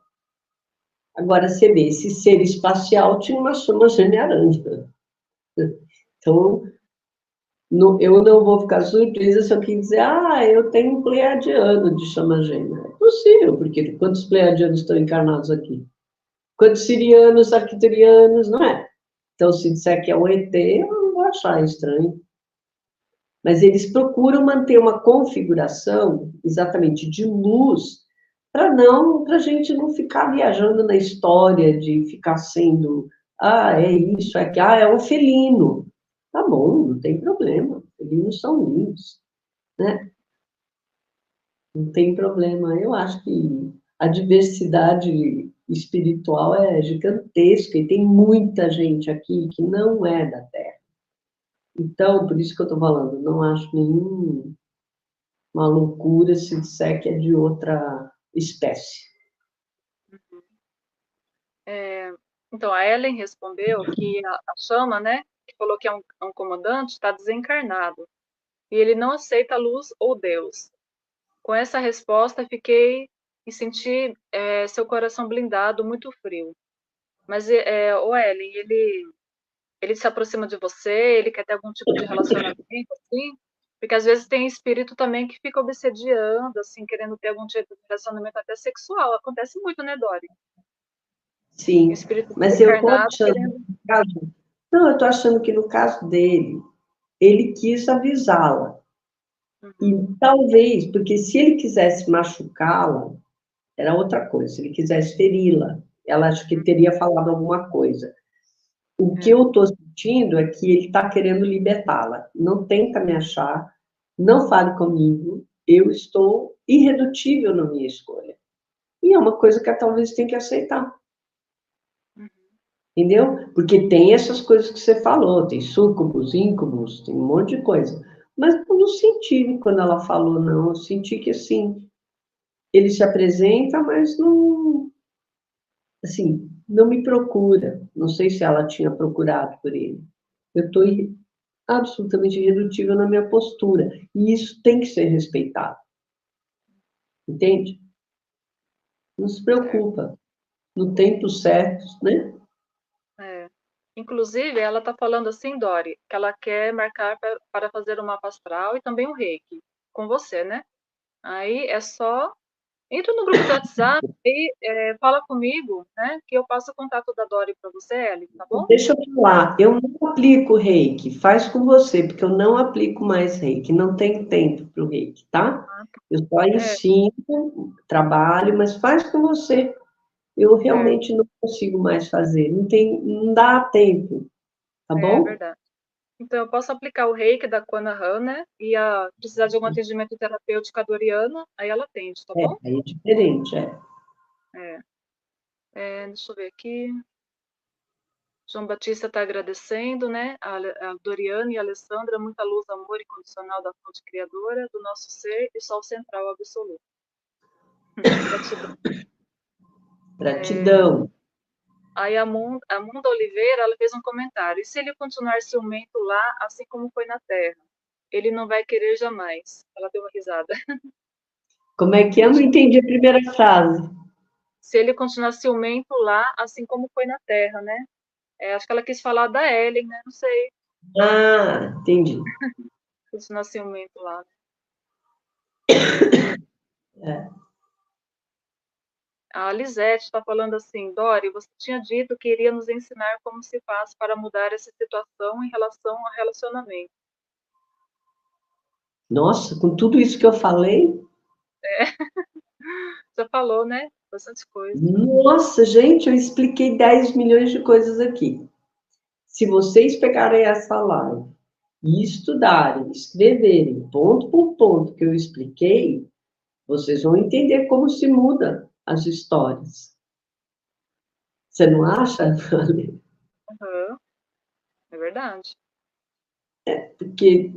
Agora, você vê, esse ser espacial tinha uma chama gêmea aranha. Então, eu não vou ficar surpresa se alguém dizer, eu tenho um pleiadiano de chama gêmea. É possível, porque quantos pleiadianos estão encarnados aqui? Quantos sirianos, arcturianos, não é? Então, se disser que é um ET, eu não vou achar estranho. Mas eles procuram manter uma configuração exatamente de luz para a gente não ficar viajando na história de ficar sendo, é isso, é que, é um felino. Tá bom, não tem problema, felinos são lindos, né? Não tem problema. Eu acho que a diversidade espiritual é gigantesca e tem muita gente aqui que não é da Terra. Então, por isso que eu estou falando, não acho nenhuma loucura se disser que é de outra espécie. Então, a Ellen respondeu que a chama, né, que falou que é um comandante, está desencarnado e ele não aceita a luz ou Deus. Com essa resposta, fiquei e senti seu coração blindado, muito frio. Mas, o Ellen, ele se aproxima de você, ele quer ter algum tipo de relacionamento, assim? Porque às vezes tem espírito também que fica obsediando, assim, querendo ter algum tipo de relacionamento até sexual. Acontece muito, né, Dori? Sim, Espírito mas eu estou encarnado achando, querendo. não, eu estou achando que no caso dele, ele quis avisá-la. E Uhum, talvez, porque se ele quisesse machucá-la, era outra coisa. Se ele quisesse feri-la, ela acho que teria falado alguma coisa. O que é, eu estou sentindo é que ele está querendo libertá-la. Não tenta me achar, não fale comigo, eu estou irredutível na minha escolha. E é uma coisa que talvez tenha que aceitar. uhum, Entendeu? Porque tem essas coisas que você falou, tem súcubos, íncubos, tem um monte de coisa. Mas eu não senti quando ela falou, não. Eu senti que, assim, ele se apresenta, mas não, assim, não me procura. Não sei se ela tinha procurado por ele. Eu estou absolutamente irredutível na minha postura. E isso tem que ser respeitado. Entende? Não se certo. preocupa. No tempo certo, né? É. Inclusive, ela está falando assim, Dori, que ela quer marcar para fazer o mapa astral e também o reiki com você, né? Aí é só entra no grupo do WhatsApp e fala comigo, né? Que eu passo o contato da Dori para você, Ellen, tá bom? Deixa eu falar, eu não aplico reiki, faz com você, porque eu não aplico mais reiki, não tenho tempo para o reiki, tá? Ah, Eu só é, ensino, trabalho, mas faz com você. Eu certo, realmente não consigo mais fazer, não dá tempo, tá é bom? verdade. Então, eu posso aplicar o reiki da Kuana Han, né? E precisar de algum atendimento terapêutico doriana, aí ela atende, tá bom? Aí é diferente, é. É. Deixa eu ver aqui. João Batista está agradecendo, né? A Doriana e a Alessandra, muita luz, amor incondicional da fonte criadora, do nosso ser e sol central absoluto. Gratidão. Gratidão. Aí a Munda Oliveira, ela fez um comentário. E se ele continuar ciumento lá, assim como foi na Terra? Ele não vai querer jamais. Ela deu uma risada. Como é que é? Eu não entendi a primeira frase. Se ele continuar ciumento lá, assim como foi na Terra, né? Acho que ela quis falar da Ellen, né? Não sei. Ah, entendi. Continuar ciumento lá. É. A Lisete está falando assim, Dori, você tinha dito que iria nos ensinar como se faz para mudar essa situação em relação ao relacionamento. Nossa, com tudo isso que eu falei, Já falou, né? Bastante coisa. nossa, gente, eu expliquei 10 milhões de coisas aqui. Se vocês pegarem essa live e estudarem, escreverem ponto por ponto que eu expliquei, vocês vão entender como se muda as histórias. Você não acha? Uhum, é verdade. Porque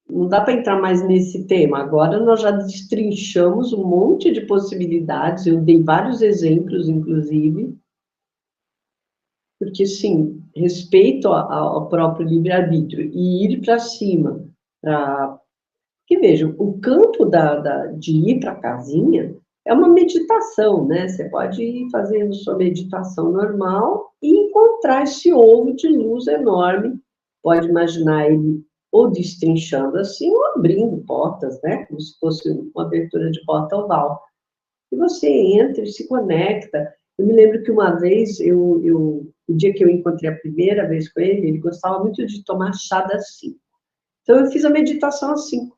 não dá para entrar mais nesse tema. Agora nós já destrinchamos um monte de possibilidades, eu dei vários exemplos, inclusive, porque, sim, respeito ao próprio livre-arbítrio e ir para cima. Porque, vejam, o campo de ir para a casinha é uma meditação, né? Você pode ir fazendo sua meditação normal e encontrar esse ovo de luz enorme. Pode imaginar ele ou destrinchando assim, ou abrindo portas, né? Como se fosse uma abertura de porta oval. E você entra e se conecta. Eu me lembro que uma vez, o dia que eu encontrei a primeira vez com ele, ele gostava muito de tomar chá das 5. Então, eu fiz a meditação às 5.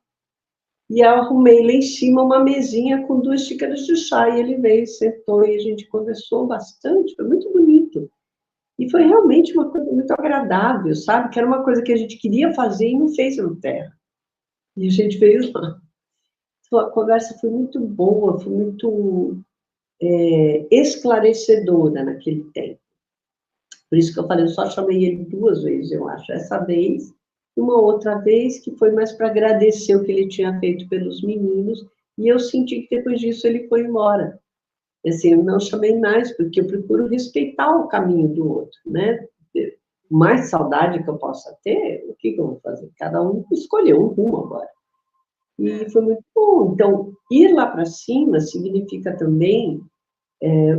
E eu arrumei lá em cima uma mesinha com 2 xícaras de chá. E ele veio, sentou e a gente conversou bastante. Foi muito bonito. E foi realmente uma coisa muito agradável, sabe? Que era uma coisa que a gente queria fazer e não fez no Terra. E a gente fez lá. Então, a conversa foi muito boa, foi muito esclarecedora naquele tempo. Por isso que eu falei, eu só chamei ele 2 vezes, eu acho. Essa vez, uma outra vez, que foi mais para agradecer o que ele tinha feito pelos meninos, e eu senti que depois disso ele foi embora. Assim, eu não chamei mais, porque eu procuro respeitar o caminho do outro, né? Mais saudade que eu possa ter, o que eu vou fazer? Cada um escolheu um rumo agora. E foi muito bom. Então, ir lá para cima significa também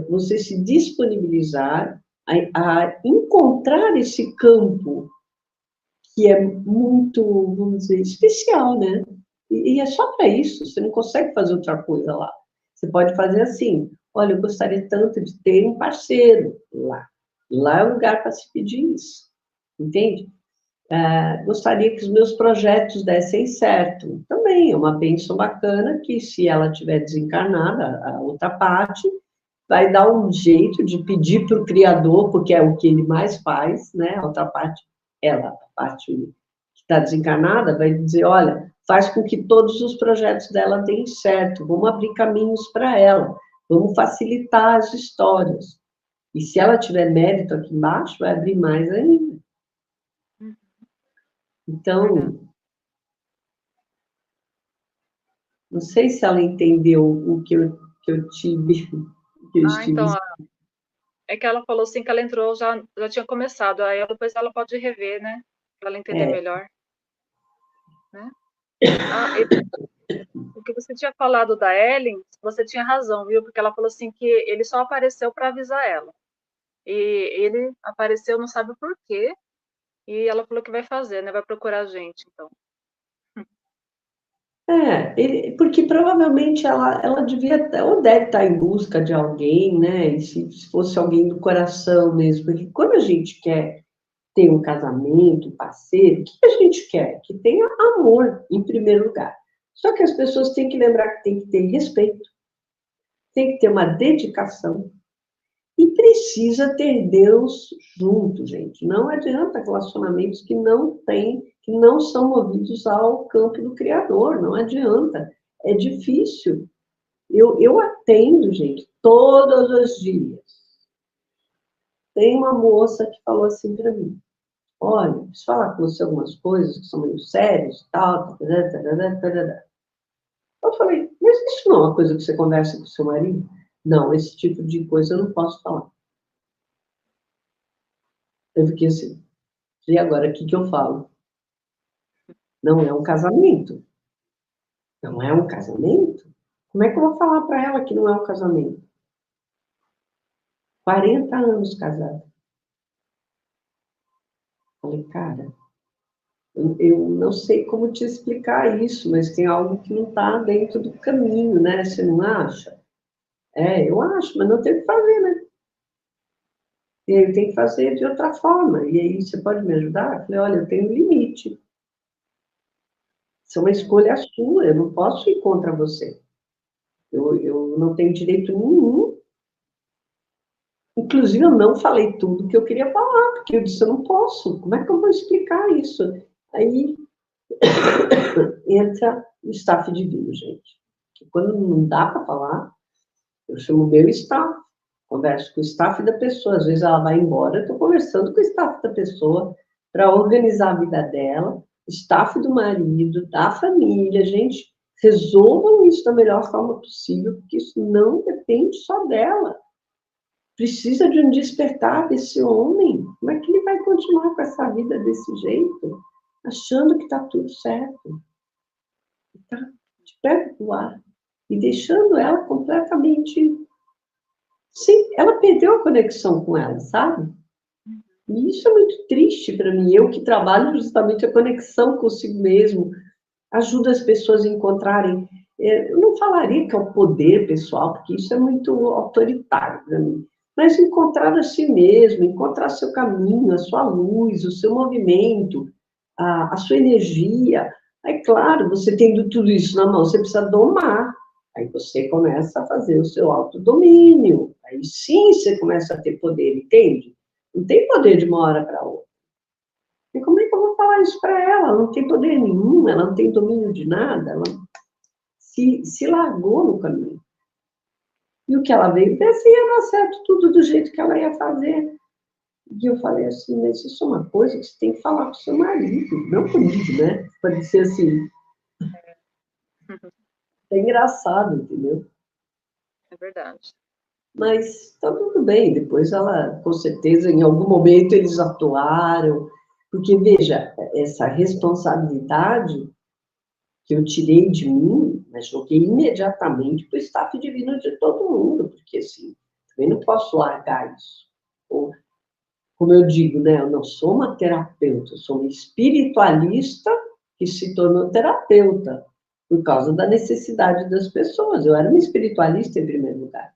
você se disponibilizar a encontrar esse campo que é muito, vamos dizer, especial, né? E é só para isso, você não consegue fazer outra coisa lá. Você pode fazer assim, olha, eu gostaria tanto de ter um parceiro lá. Lá é o lugar para se pedir isso, entende? Gostaria que os meus projetos dessem certo. Também é uma bênção bacana que, se ela estiver desencarnada, a outra parte, vai dar um jeito de pedir para o Criador, porque é o que ele mais faz, né? A outra parte, ela, a parte que está desencarnada, vai dizer, olha, faz com que todos os projetos dela deem certo, vamos abrir caminhos para ela, vamos facilitar as histórias. E se ela tiver mérito aqui embaixo, vai abrir mais ainda. Então, não sei se ela entendeu o que eu tive, que eu estive. Então, é que ela falou assim que ela entrou, já tinha começado, aí depois ela pode rever, né? Para ela entender melhor. Né? O que você tinha falado da Ellen, você tinha razão, viu? Porque ela falou assim que ele só apareceu para avisar ela. E ele apareceu, não sabe por quê, e ela falou que vai fazer, né? Vai procurar a gente, então. Porque provavelmente ela devia, ou deve estar em busca de alguém, né? E se fosse alguém do coração mesmo, porque quando a gente quer ter um casamento, um parceiro, o que a gente quer? Que tenha amor em primeiro lugar. Só que as pessoas têm que lembrar que tem que ter respeito, tem que ter uma dedicação e precisa ter Deus junto, gente. Não adianta relacionamentos que não têm, que não são movidos ao campo do Criador, não adianta. É difícil. Eu atendo, gente, todos os dias. Tem uma moça que falou assim para mim, olha, preciso falar com você algumas coisas que são meio sérias e tal, tarará, tarará, tarará. Eu falei, mas isso não é uma coisa que você conversa com o seu marido? Não, esse tipo de coisa eu não posso falar. Eu fiquei assim, e agora, o que que eu falo? Não é um casamento. Não é um casamento? Como é que eu vou falar para ela que não é um casamento? 40 anos casada. Falei, cara, eu não sei como te explicar isso, mas tem algo que não está dentro do caminho, né? Você não acha? É, eu acho, mas não tem o que fazer, né? E aí tem que fazer de outra forma. E aí você pode me ajudar? Eu falei, olha, eu tenho um limite. Isso é uma escolha sua, eu não posso ir contra você. Eu não tenho direito nenhum. Inclusive, eu não falei tudo que eu queria falar, porque eu disse, eu não posso. Como é que eu vou explicar isso? Aí entra o staff divino, gente. Que quando não dá para falar, eu chamo o meu staff, converso com o staff da pessoa. Às vezes ela vai embora, eu estou conversando com o staff da pessoa para organizar a vida dela, staff do marido, da família. Gente, resolvam isso da melhor forma possível, porque isso não depende só dela. Precisa de um despertar desse homem. Como é que ele vai continuar com essa vida desse jeito, achando que está tudo certo? Está de pé pro ar e deixando ela completamente. Sim, ela perdeu a conexão com ela, sabe? E isso é muito triste para mim. Eu que trabalho justamente a conexão consigo mesmo, ajuda as pessoas a encontrarem. Eu não falaria que é o poder pessoal, porque isso é muito autoritário para mim. Mas encontrar a si mesmo, encontrar seu caminho, a sua luz, o seu movimento, a sua energia. Aí, claro, você tendo tudo isso na mão, você precisa domar. Aí você começa a fazer o seu autodomínio. Aí sim você começa a ter poder, entende? Não tem poder de uma hora para outra. E como é que eu vou falar isso para ela? Ela não tem poder nenhum, ela não tem domínio de nada, ela se largou no caminho. E o que ela veio ver se ia dar certo tudo do jeito que ela ia fazer. E eu falei assim, mas isso é uma coisa que você tem que falar com o seu marido, não comigo, né? Pode ser assim, é engraçado, entendeu? É verdade. Mas tá tudo bem, depois ela, com certeza, em algum momento eles atuaram, porque, veja, essa responsabilidade que eu tirei de mim, mas joguei imediatamente para o staff divino de todo mundo, porque, assim, também não posso largar isso. Ou, como eu digo, né, eu não sou uma terapeuta, eu sou uma espiritualista que se tornou terapeuta por causa da necessidade das pessoas. Eu era uma espiritualista em primeiro lugar.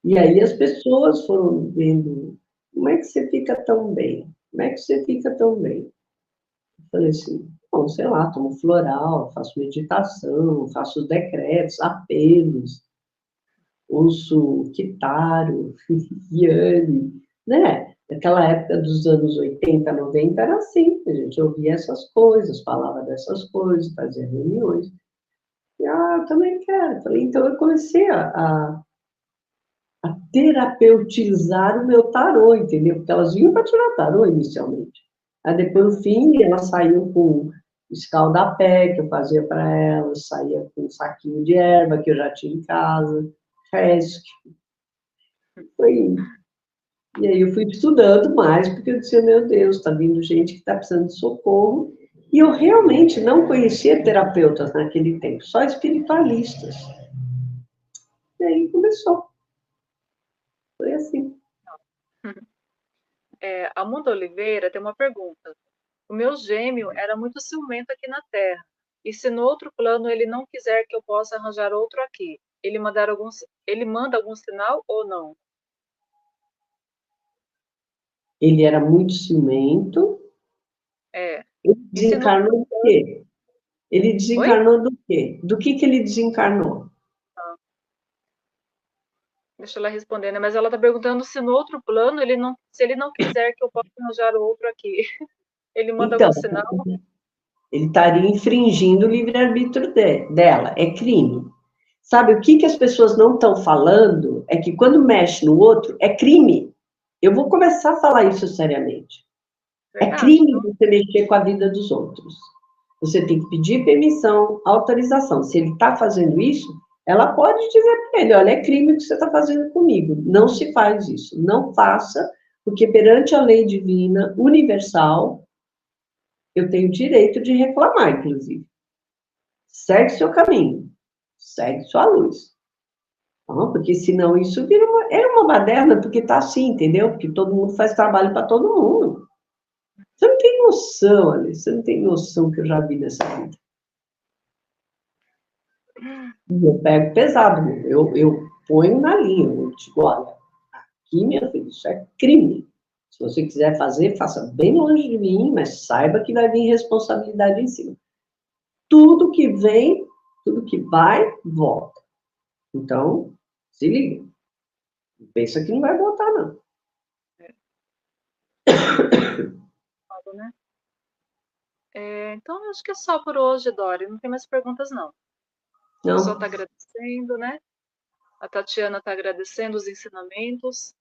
E aí as pessoas foram vendo, como é que você fica tão bem? Como é que você fica tão bem? Eu falei assim, bom, sei lá, tomo floral, faço meditação, faço decretos, apelos, ouço Kitaro, Yanni, né? Naquela época dos anos 80, 90, era assim, a gente ouvia essas coisas, falava dessas coisas, fazia reuniões. E, eu também quero. Falei, então eu comecei a terapeutizar o meu tarô, entendeu? Porque elas vinham para tirar tarô inicialmente. Aí depois, no fim, ela saiu com escaldapé, que eu fazia para elas, saía com um saquinho de erva que eu já tinha em casa, rescue, foi indo. E aí eu fui estudando mais, porque eu disse, meu Deus, está vindo gente que está precisando de socorro. E eu realmente não conhecia terapeutas naquele tempo, só espiritualistas. E aí começou. Foi assim. Amanda Oliveira tem uma pergunta. O meu gêmeo era muito ciumento aqui na Terra. E se no outro plano ele não quiser que eu possa arranjar outro aqui, ele manda algum sinal ou não? Ele era muito ciumento. É. Ele E se no outro desencarnou do plano. quê? Ele Oi? desencarnou do quê? Do que ele desencarnou? Ah, deixa ela responder, né? Mas ela está perguntando se no outro plano se ele não quiser que eu possa arranjar outro aqui, ele manda Então, algum sinal? ele estaria infringindo o livre-arbítrio dela, é crime. Sabe, o que, que as pessoas não estão falando é que quando mexe no outro, é crime. Eu vou começar a falar isso seriamente. É Verdade, crime viu? você mexer com a vida dos outros. Você tem que pedir permissão, autorização. Se ele está fazendo isso, ela pode dizer para ele, olha, é crime o que você está fazendo comigo. Não se faz isso. Não faça, porque perante a lei divina, universal, eu tenho direito de reclamar, inclusive. Segue seu caminho. Segue sua luz. Não, porque senão isso vira é uma baderna, porque tá assim, entendeu? Porque todo mundo faz trabalho para todo mundo. Você não tem noção, Alice, você não tem noção que eu já vi nessa vida. E eu pego pesado, eu ponho na linha, eu digo, olha, aqui, minha filha, isso é crime. Se você quiser fazer, faça bem longe de mim, mas saiba que vai vir responsabilidade em cima. Tudo que vem, tudo que vai, volta. Então, se liga. Pensa que não vai voltar, não. Né? Então, acho que é só por hoje, Dori. Não tem mais perguntas, não. O pessoal está agradecendo, né? A Tatiana está agradecendo os ensinamentos.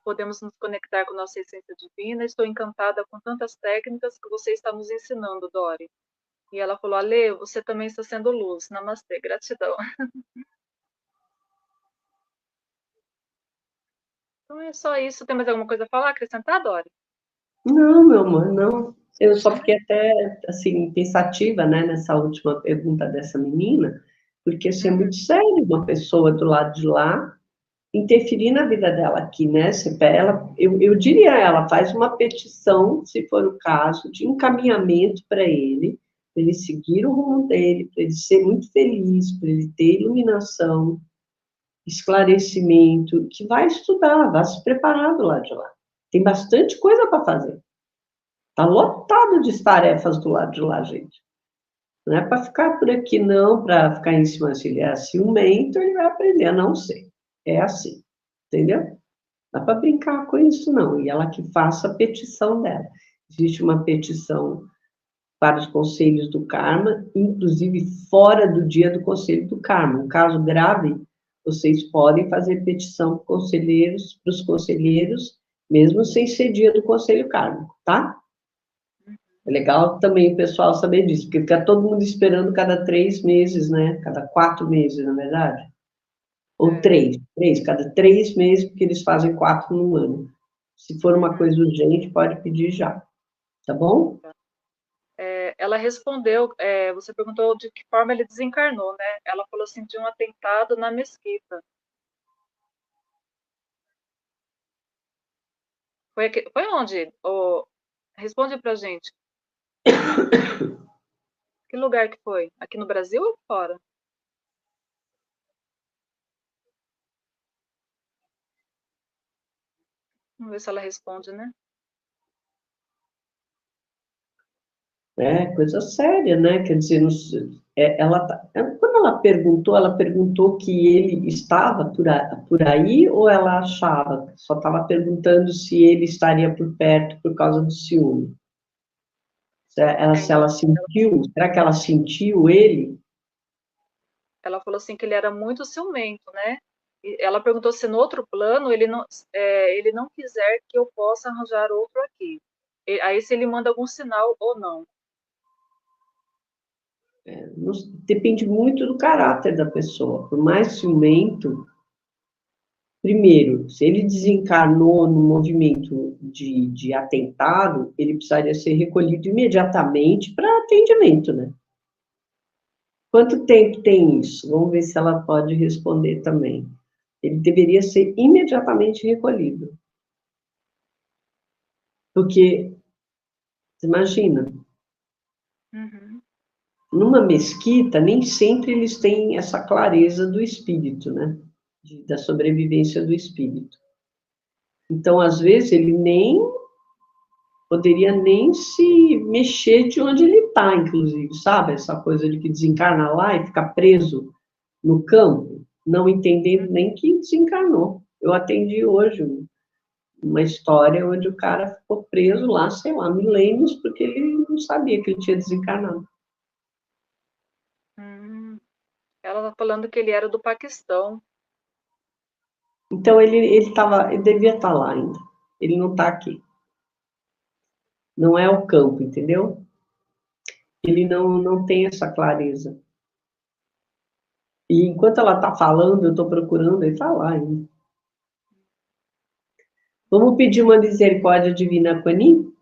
Podemos nos conectar com nossa essência divina. Estou encantada com tantas técnicas que você está nos ensinando, Dori. E ela falou, Ale, você também está sendo luz. Namastê, gratidão. Então é só isso. Tem mais alguma coisa a falar, acrescentar, Dori? Não, meu amor, não. Eu só fiquei até, assim, pensativa, né, nessa última pergunta dessa menina, porque, assim, é muito sério uma pessoa do lado de lá interferir na vida dela aqui, né? Eu diria a ela, faz uma petição, se for o caso, de encaminhamento para ele seguir o rumo dele, para ele ser muito feliz, para ele ter iluminação, esclarecimento, que vai estudar, vai se preparar do lado de lá. Tem bastante coisa para fazer. Está lotado de tarefas do lado de lá, gente. Não é para ficar por aqui, não, para ficar em cima. Se ele é ciumento, ele vai aprender a não ser. É assim, entendeu? Não dá para brincar com isso, não. E ela que faça a petição dela. Existe uma petição para os conselhos do karma, inclusive fora do dia do conselho do karma. Um caso grave, vocês podem fazer petição para os conselheiros, mesmo sem ser dia do conselho kármico, tá? É legal também o pessoal saber disso, porque fica todo mundo esperando cada 3 meses, né? Cada 4 meses, na verdade. Ou cada 3 meses, porque eles fazem 4 no ano. Se for uma coisa urgente, pode pedir já. Tá bom? Ela respondeu, você perguntou de que forma ele desencarnou, né? Ela falou assim, de um atentado na mesquita. Foi onde? Responde pra gente. Que lugar que foi? Aqui no Brasil ou fora? Vamos ver se ela responde, né? É coisa séria, né? Quer dizer, quando ela perguntou que ele estava por aí ou ela achava? Só estava perguntando se ele estaria por perto por causa do ciúme. Se ela sentiu, será que ela sentiu ele? Ela falou assim que ele era muito ciumento, né? E ela perguntou se no outro plano ele não quiser que eu possa arranjar outro aqui. Aí se ele manda algum sinal ou não. Depende muito do caráter da pessoa. Por mais ciumento, primeiro, se ele desencarnou no movimento de atentado, ele precisaria ser recolhido imediatamente para atendimento, né? Quanto tempo tem isso? Vamos ver se ela pode responder também. Ele deveria ser imediatamente recolhido. Porque, imagina, numa mesquita, nem sempre eles têm essa clareza do espírito, né? Da sobrevivência do espírito. Então, às vezes, ele nem poderia nem se mexer de onde ele está, inclusive, sabe? Essa coisa de que desencarna lá e fica preso no campo, não entendendo nem que desencarnou. Eu atendi hoje uma história onde o cara ficou preso lá, sei lá, milênios, porque ele não sabia que ele tinha desencarnado. Ela está falando que ele era do Paquistão. Então ele devia estar lá ainda. Ele não está aqui. Não é o campo, entendeu? Ele não tem essa clareza. E enquanto ela está falando, eu estou procurando e falar ainda. Vamos pedir uma misericórdia divina a Quanin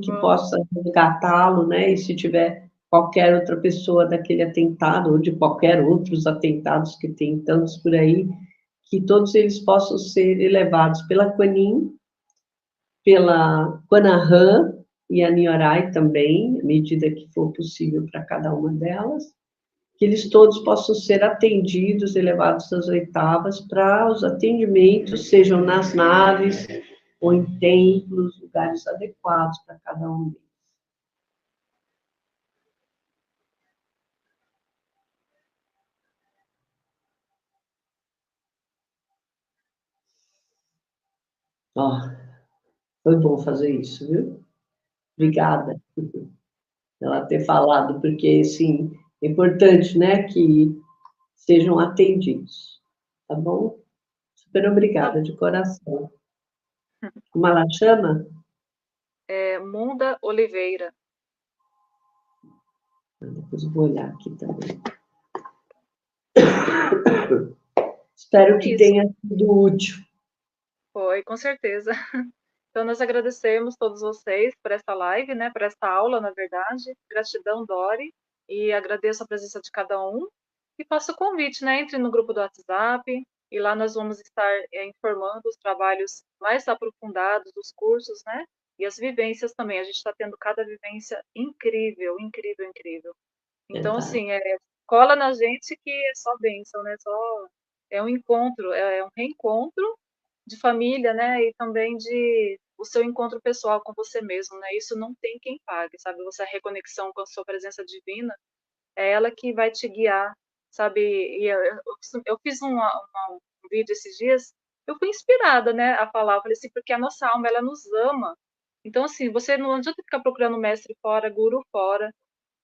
que Vamos. possa resgatá-lo, né? E se tiver qualquer outra pessoa daquele atentado, ou de qualquer outros atentados que tem tantos por aí, que todos eles possam ser elevados pela Quanin, pela Quanahan e a Niorai também, à medida que for possível para cada uma delas, que eles todos possam ser atendidos, elevados às oitavas, para os atendimentos, sejam nas naves ou em templos, lugares adequados para cada um deles. Ó, foi bom fazer isso, viu? Obrigada por ela ter falado, porque, assim, é importante, né, que sejam atendidos, tá bom? Super Tá obrigada, de coração. Como ela chama? Munda Oliveira. Depois eu vou olhar aqui também. Espero É que isso, tenha sido útil. foi, com certeza. Então, nós agradecemos todos vocês por essa live, né, por essa aula, na verdade. Gratidão, Dori, e agradeço a presença de cada um. E faço o convite, né, entre no grupo do WhatsApp, e lá nós vamos estar informando os trabalhos mais aprofundados dos cursos, né, e as vivências também. A gente está tendo cada vivência incrível, incrível, incrível. Então, Verdade. assim, cola na gente que é só bênção, né, é um encontro, é um reencontro de família, né? E também de o seu encontro pessoal com você mesmo, né? Isso não tem quem pague, sabe? Você a reconexão com a sua presença divina é ela que vai te guiar, sabe? E eu fiz um vídeo esses dias, eu fui inspirada, né, a falar, eu falei assim, porque a nossa alma ela nos ama. Então assim, você não adianta ficar procurando mestre fora, guru fora,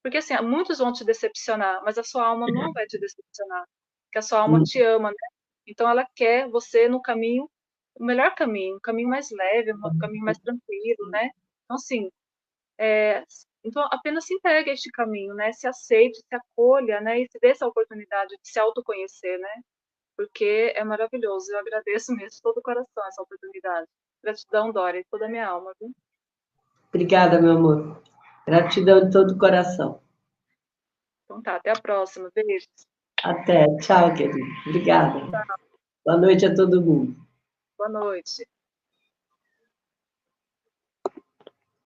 porque assim, muitos vão te decepcionar, mas a sua alma não vai te decepcionar, porque a sua alma Hum, te ama, né? Então ela quer você no caminho, o melhor caminho, um caminho mais leve, um caminho mais tranquilo, né? Então assim, então apenas se entregue a este caminho, né? Se aceite, se acolha, né? E se dê essa oportunidade de se autoconhecer, né? Porque é maravilhoso. Eu agradeço mesmo de todo o coração essa oportunidade. Gratidão, Dória, de toda a minha alma, viu? Obrigada, meu amor. Gratidão de todo o coração. Então tá, até a próxima. Beijos. Até. Tchau, querido. Obrigada. Boa noite a todo mundo. Boa noite.